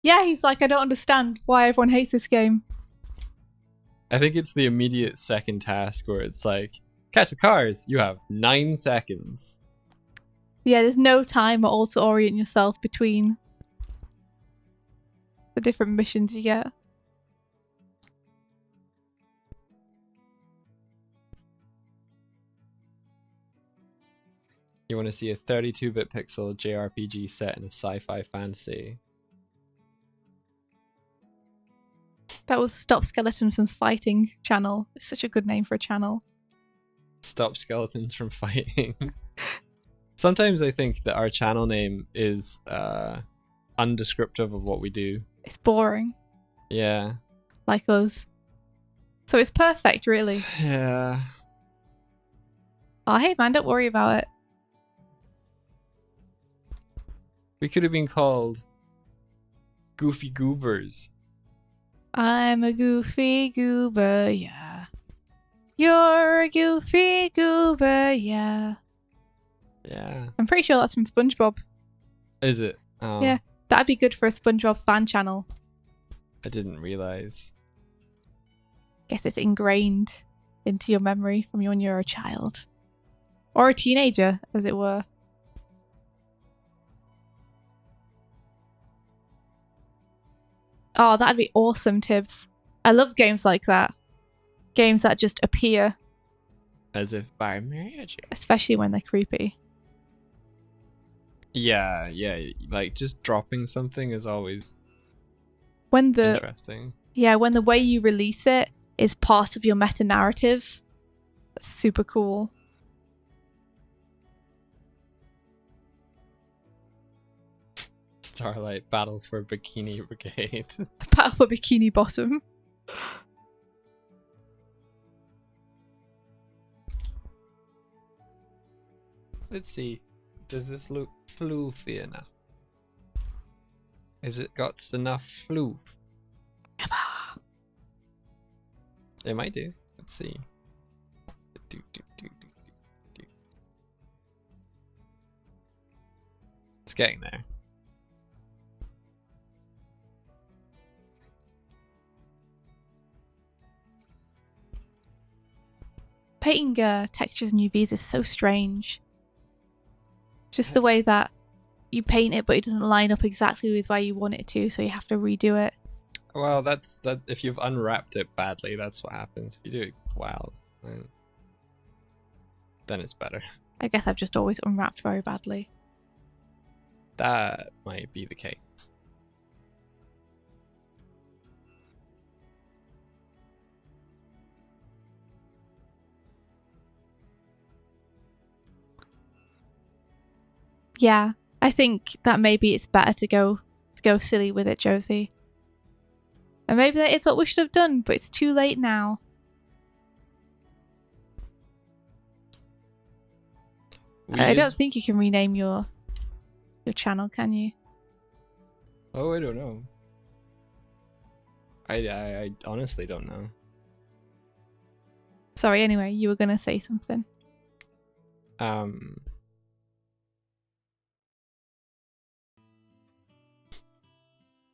Yeah, he's like, I don't understand why everyone hates this game. I think it's the immediate second task where it's like, catch the cars. You have 9 seconds. Yeah, there's no time at all to orient yourself between the different missions you get. You want to see a 32-bit pixel JRPG set in a sci-fi fantasy. That was Stop Skeletons from Fighting channel. It's such a good name for a channel. Stop Skeletons from Fighting. Sometimes I think that our channel name is undescriptive of what we do. It's boring. Yeah. Like us. So it's perfect, really. Yeah. Oh, hey man, don't worry about it. We could have been called Goofy Goobers. I'm a goofy goober, yeah. You're a goofy goober, yeah. Yeah. I'm pretty sure that's from SpongeBob. Is it? Oh, Yeah, that'd be good for a SpongeBob fan channel. I didn't realize. Guess it's ingrained into your memory from when you were a child. Or a teenager, as it were. Oh, that'd be awesome, Tibbs. I love games like that. Games that just appear. As if by magic. Especially when they're creepy. Yeah, like just dropping something is always interesting. Yeah, when the way you release it is part of your meta narrative. That's super cool. Starlight Battle for Bikini Brigade. Battle for Bikini Bottom. Let's see. Does this look floofy enough? Is it got enough floof? Never. It might do. Let's see. It's getting there. Painting textures and UVs is so strange. Just the way that you paint it, but it doesn't line up exactly with where you want it to, so you have to redo it. Well, that's that. If you've unwrapped it badly, that's what happens. If you do it well, then it's better. I guess I've just always unwrapped very badly. That might be the case. Yeah, I think that maybe it's better to go silly with it, Josie. And maybe that is what we should have done, but it's too late now. I don't think you can rename your channel, can you? Oh, I don't know. I honestly don't know. Sorry, anyway, you were gonna say something.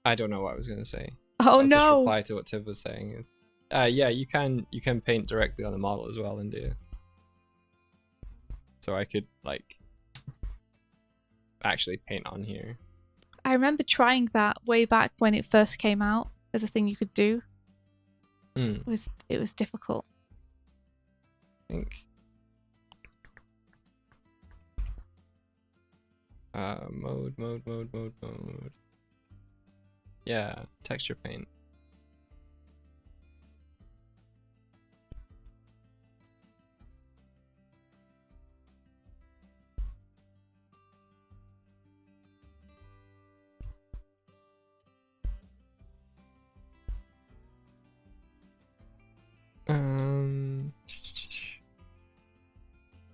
I don't know what I was gonna say. Oh I'll no! Just reply to what Tib was saying. Yeah, you can paint directly on the model as well, India. So I could like actually paint on here. I remember trying that way back when it first came out as a thing you could do. It was difficult. I think. Mode. Yeah, texture paint.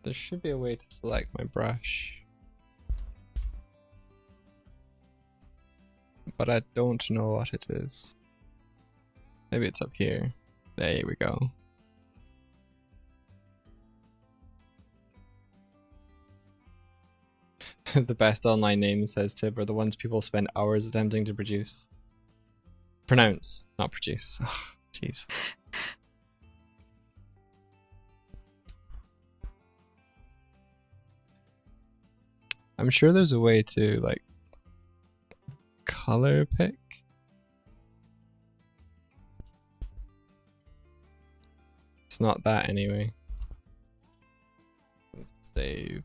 There should be a way to select my brush. But I don't know what it is. Maybe it's up here. There we go. The best online names, says Tib, are the ones people spend hours attempting to produce. Pronounce, not produce. Oh, jeez. I'm sure there's a way to like color pick. It's not that anyway. Let's save.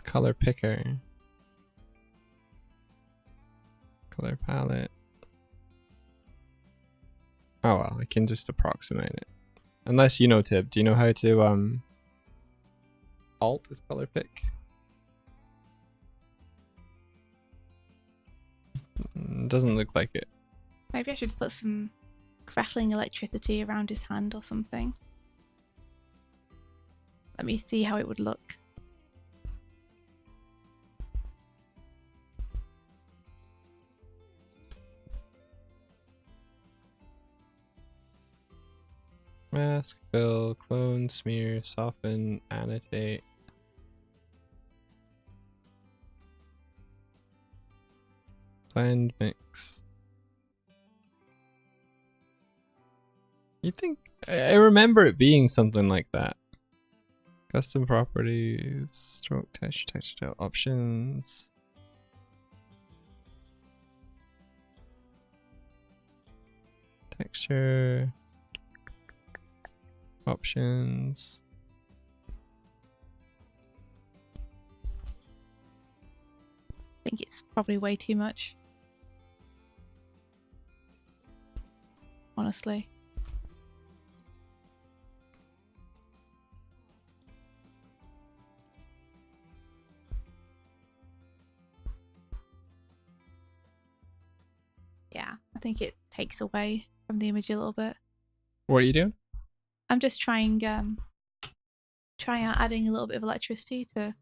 Color picker. Color palette. Oh well, I can just approximate it. Unless you know, Tib, do you know how to alt is color pick? Doesn't look like it. Maybe I should put some crackling electricity around his hand or something. Let me see how it would look. Mask, fill, clone, smear, soften, annotate. Blend, mix. You think I remember it being something like that. Custom properties, stroke texture options. Texture options. I think it's probably way too much. Honestly. Yeah, I think it takes away from the image a little bit. What are you doing? I'm just trying out adding a little bit of electricity to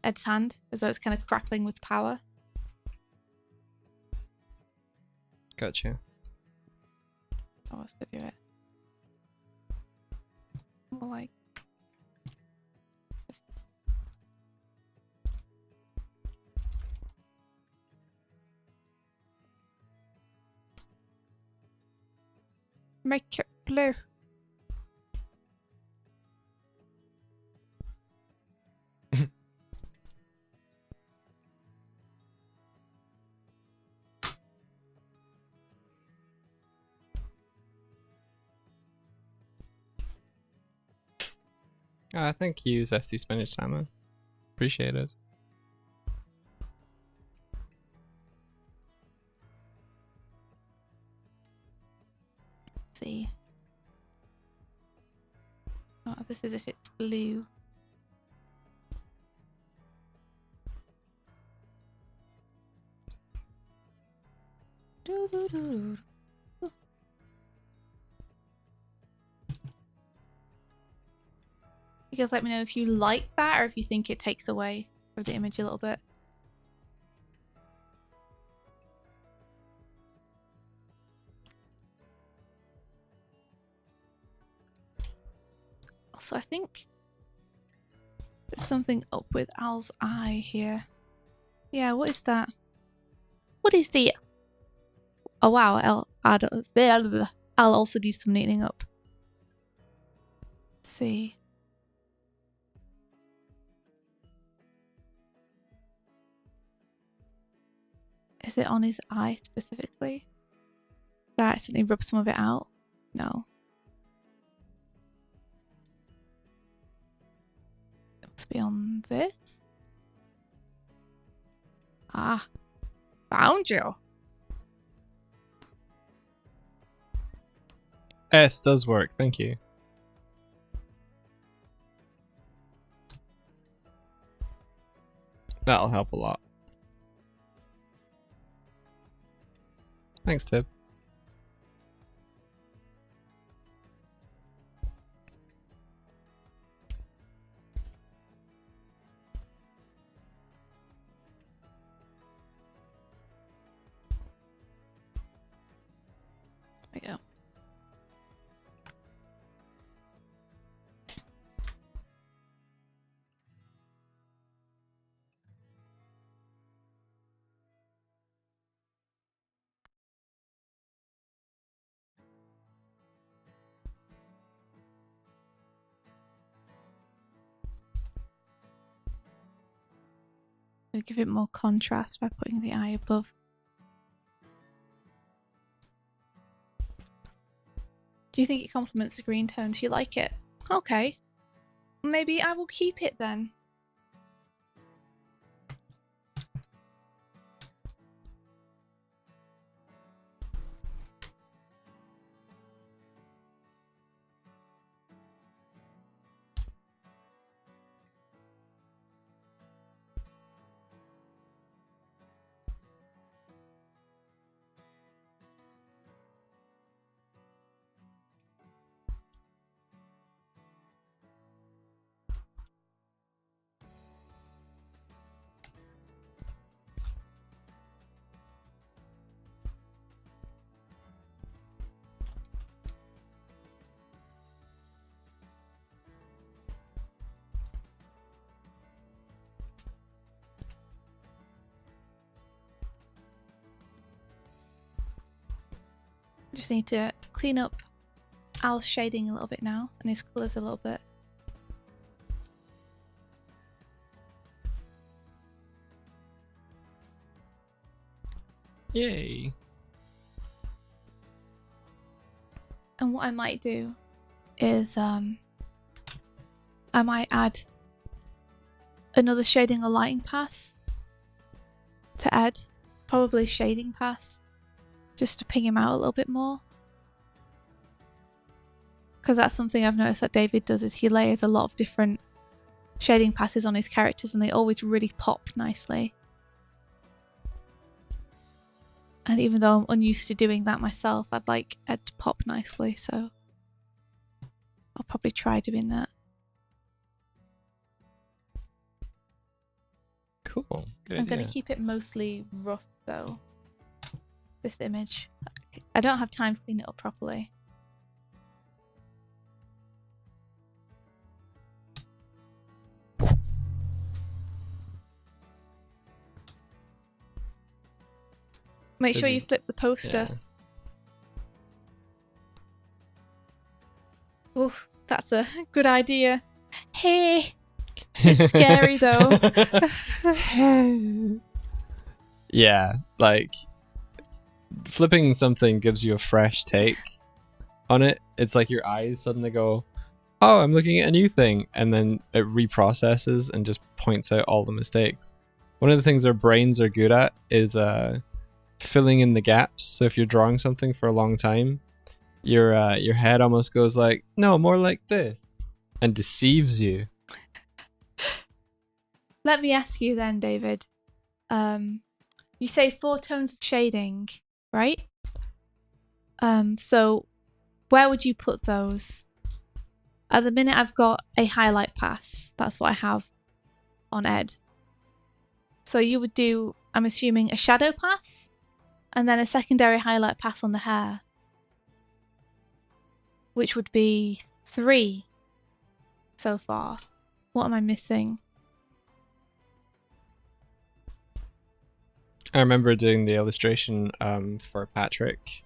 Ed's hand, as though it's kind of crackling with power. Gotcha. Oh, let's go do it. More like this. Make it blue. Thank you, Zesty Spinach Salmon. Appreciate it. Let's see. Oh, this is if it's blue. Doo-doo-doo-doo. You guys let me know if you like that or if you think it takes away from the image a little bit. Also, I think there's something up with Al's eye here. Yeah, what is that? What is the... Oh wow, I'll also do some neatening up. Let's see. Is it on his eye specifically? Did I accidentally rub some of it out? No. It must be on this. Ah. Found you. S does work, thank you. That'll help a lot. Thanks, Tib. There we go. We'll give it more contrast by putting the eye above. Do you think it complements the green tone? Do you like it? Okay. Maybe I will keep it then. Just need to clean up Al's shading a little bit now, and his colours a little bit. Yay. And what I might do is I might add another shading or lighting pass to add, probably shading pass, just to ping him out a little bit more. Because that's something I've noticed that David does, is he layers a lot of different shading passes on his characters and they always really pop nicely. And even though I'm unused to doing that myself, I'd like it to pop nicely, so I'll probably try doing that. Cool. Good I'm going idea. to keep it mostly rough though, this image. I don't have time to clean it up properly. Make So sure you just- flip the poster. Yeah. Oh, that's a good idea. Hey! It's scary though. Yeah, like flipping something gives you a fresh take on it. It's like your eyes suddenly go, oh, I'm looking at a new thing, and then it reprocesses and just points out all the mistakes. One of the things our brains are good at is filling in the gaps. So if you're drawing something for a long time, your head almost goes like, no, more like this, and deceives you. Let me ask you then, David. You say 4 tones of shading, right? So where would you put those? At the minute I've got a highlight pass. That's what I have on Ed. So you would do, I'm assuming, a shadow pass and then a secondary highlight pass on the hair, which would be 3 so far. What am I missing? I remember doing the illustration for Patrick's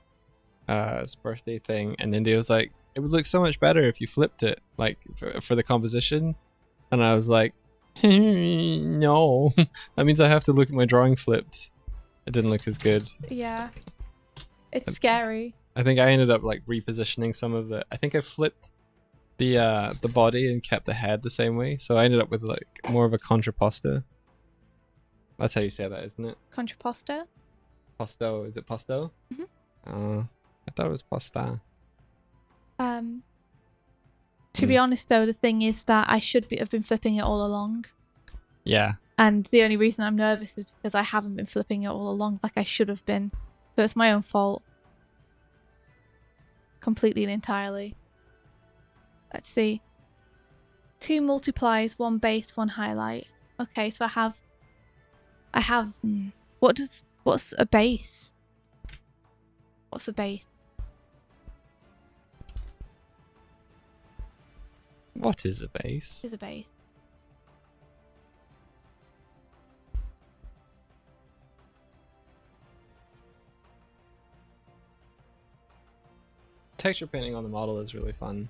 birthday thing, and India was like, it would look so much better if you flipped it, like for the composition. And I was like, no, that means I have to look at my drawing flipped. It didn't look as good. Yeah. It's scary. I think I ended up like repositioning some of the. I think I flipped the body and kept the head the same way, so I ended up with like more of a contrapposto. That's how you say that, isn't it? Contrapposto? Posto, is it posto? I thought it was posta. To be honest though, the thing is that I should have been flipping it all along. Yeah. And the only reason I'm nervous is because I haven't been flipping it all along like I should have been. So it's my own fault. Completely and entirely. Let's see. 2 multiplies, 1 base, 1 highlight. Okay, so I have what's a base? What's a base? What is a base? Is a base. Texture painting on the model is really fun.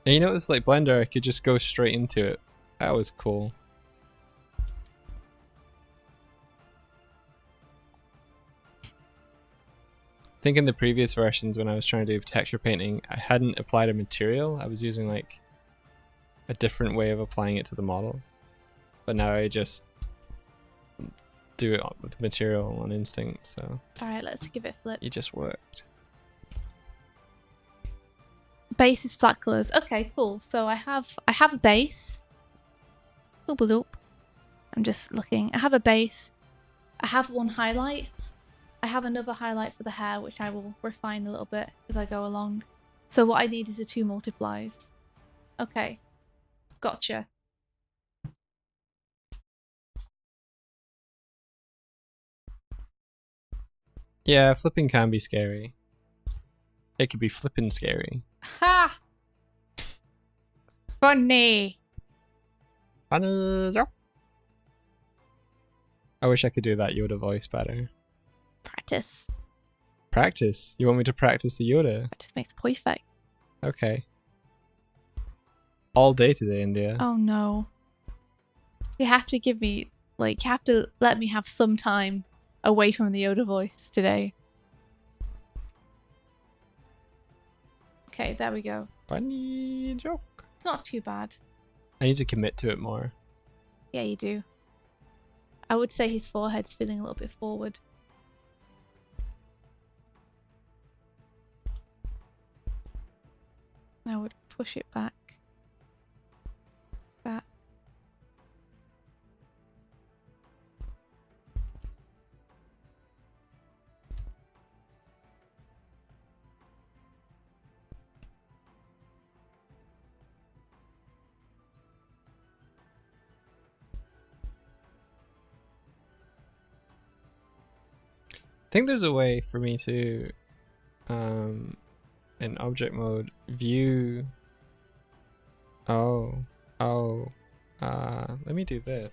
And you notice, like Blender, I could just go straight into it. That was cool. I think in the previous versions, when I was trying to do texture painting, I hadn't applied a material. I was using like a different way of applying it to the model. But now I just do it with the material on instinct. So Alright, let's give it a flip. it just worked. Base is flat colors. Okay, cool. So I have a base. Boop. I'm just looking. I have a base. I have 1 highlight. I have another highlight for the hair, which I will refine a little bit as I go along. So what I need is a 2 multiplies. Okay. Gotcha. Yeah, flipping can be scary. It could be flipping scary. Ha! Funny. I wish I could do that Yoda voice better. Practice. Practice? You want me to practice the Yoda? That just makes perfect. Okay. All day today, India. Oh no. You have to give me, like, you have to let me have some time away from the Yoda voice today. Okay, there we go. Funny joke. It's not too bad. I need to commit to it more. Yeah, you do. I would say his forehead's feeling a little bit forward. I would push it back. That. I think there's a way for me to, in object mode, view. Let me do this.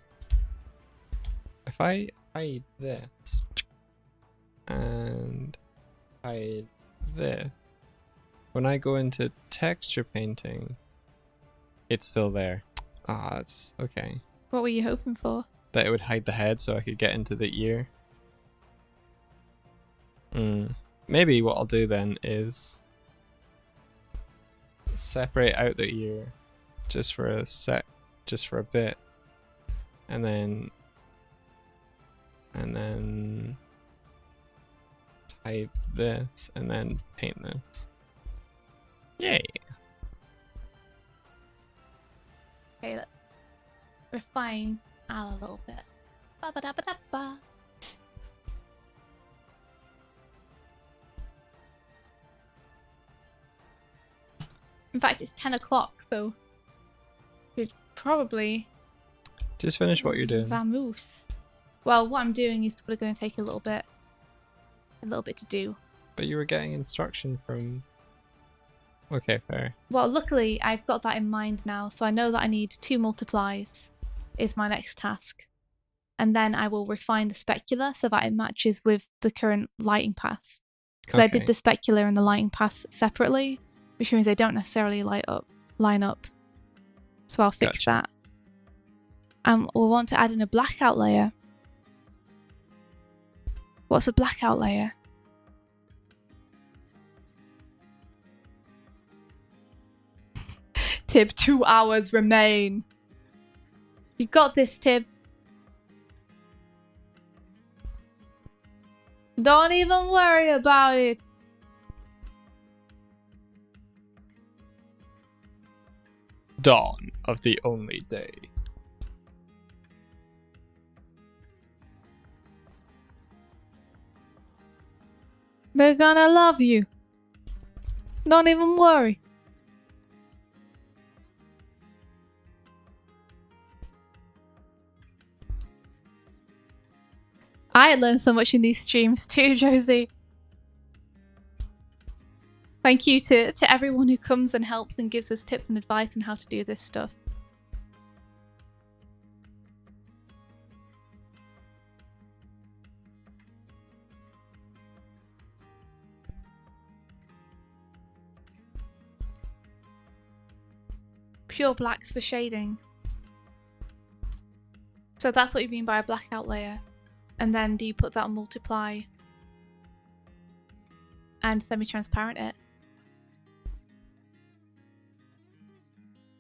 If I hide this and hide this, when I go into texture painting, it's still there. Ah, that's okay. What were you hoping for? That it would hide the head so I could get into the ear. Maybe what I'll do then is separate out the ear just for a bit, and then hide this and then paint this. Yay! Okay, let's refine Al a little bit. Ba ba da ba da ba. In fact, it's 10 o'clock, so you'd probably Just finish what you're doing. vamoose. Well, what I'm doing is probably going to take a little bit to do. But you were getting instruction from. Okay, fair. Well, luckily I've got that in mind now, so I know that I need 2 multiplies is my next task. And then I will refine the specular so that it matches with the current lighting pass. Because I did the specular and the lighting pass separately, which means they don't necessarily line up. So I'll fix that. We'll want to add in a blackout layer. What's a blackout layer? Tib, 2 hours remain. You got this, Tib. Don't even worry about it. Dawn of the only day. They're gonna love you. Don't even worry. I learned so much in these streams too, Josie. Thank you to everyone who comes and helps and gives us tips and advice on how to do this stuff. Pure blacks for shading. So that's what you mean by a blackout layer. And then do you put that on multiply and semi-transparent it?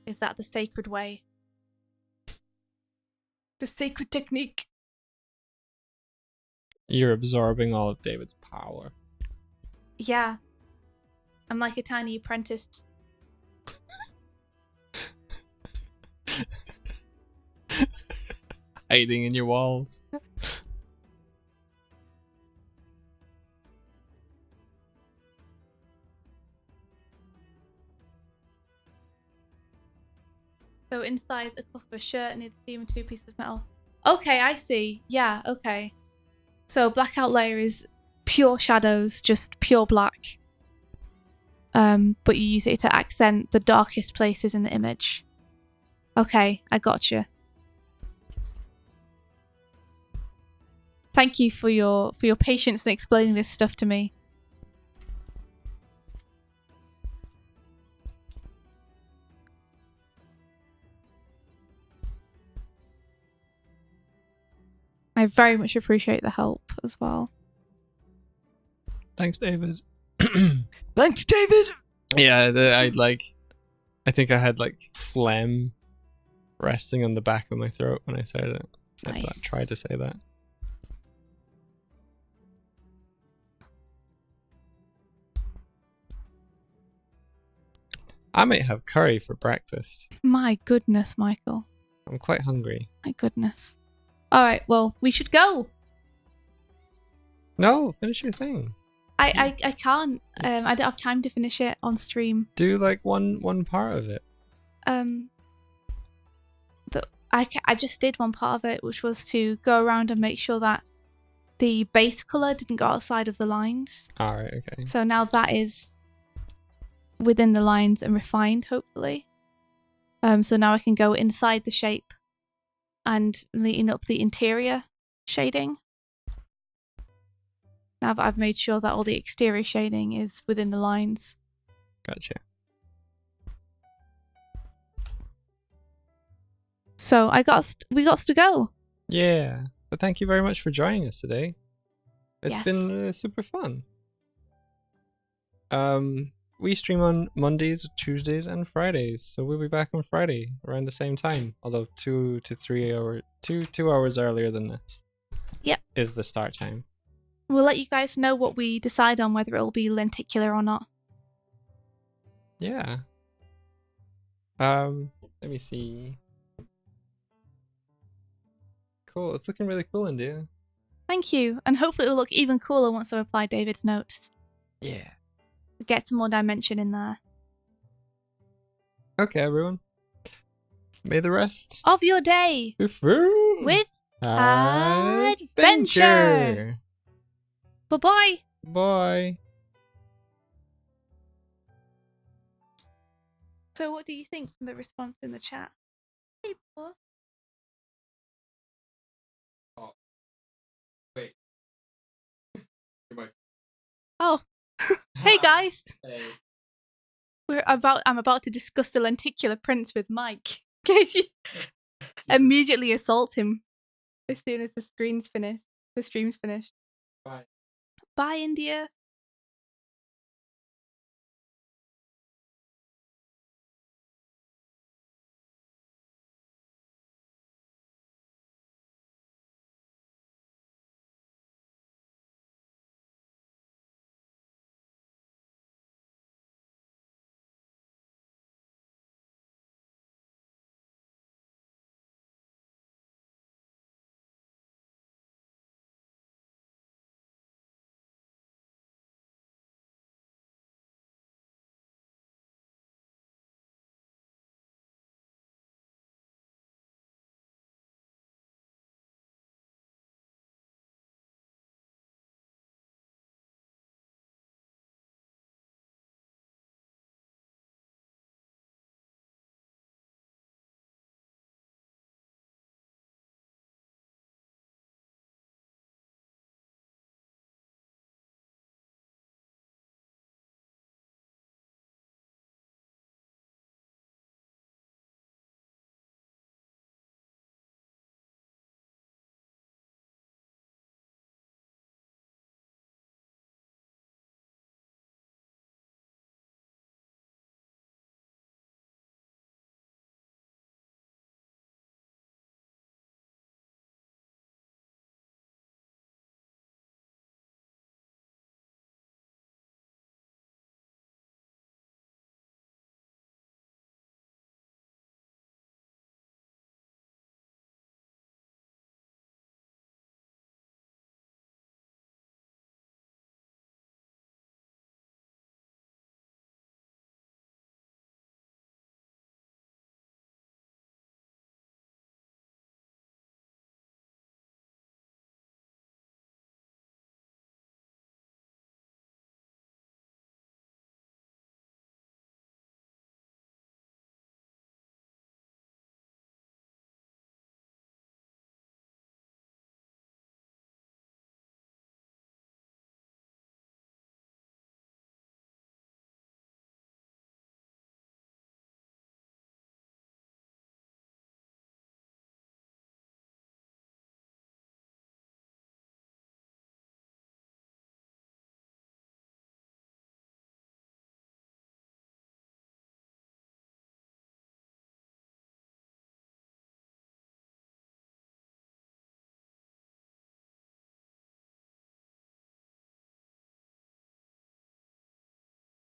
Is that the sacred way? The sacred technique? You're absorbing all of David's power. Yeah. I'm like a tiny apprentice. Hiding in your walls. So inside the cuff of a shirt needs to be 2 pieces of metal. Okay, I see. Yeah, okay. So blackout layer is pure shadows, just pure black. But you use it to accent the darkest places in the image. Okay, I gotcha. Thank you for your patience in explaining this stuff to me. I very much appreciate the help as well. Thanks, David. Thanks, David! Yeah, I think I had like phlegm resting on the back of my throat when I said it. Nice. Tried to say that. I might have curry for breakfast. My goodness, Michael. I'm quite hungry. My goodness. Alright, well, we should go. No, finish your thing. I can't. I don't have time to finish it on stream. Do like one part of it. I just did one part of it, which was to go around and make sure that the base colour didn't go outside of the lines. Alright, okay. So now that is within the lines and refined, hopefully. So now I can go inside the shape and neaten up the interior shading. Now that I've made sure that all the exterior shading is within the lines. Gotcha. So we got to go. Yeah, but thank you very much for joining us today. It's Yes. been super fun. We stream on Mondays, Tuesdays, and Fridays, so we'll be back on Friday around the same time. Although 2 to 3 hours, 2 hours earlier than this. Yep. Is the start time. We'll let you guys know what we decide on, whether it'll be lenticular or not. Yeah. Let me see. Cool. It's looking really cool, India. Thank you, and hopefully it'll look even cooler once I apply David's notes. Yeah. Get some more dimension in there. Okay, everyone. May the rest Of your day with adventure. Bye-bye. Bye. So what do you think from the response in the chat? Hey, boy. Oh. Wait. Oh. Hey, guys. Hey. I'm about to discuss the lenticular prints with Mike. Immediately assault him as soon as the stream's finished. Bye. Bye, India.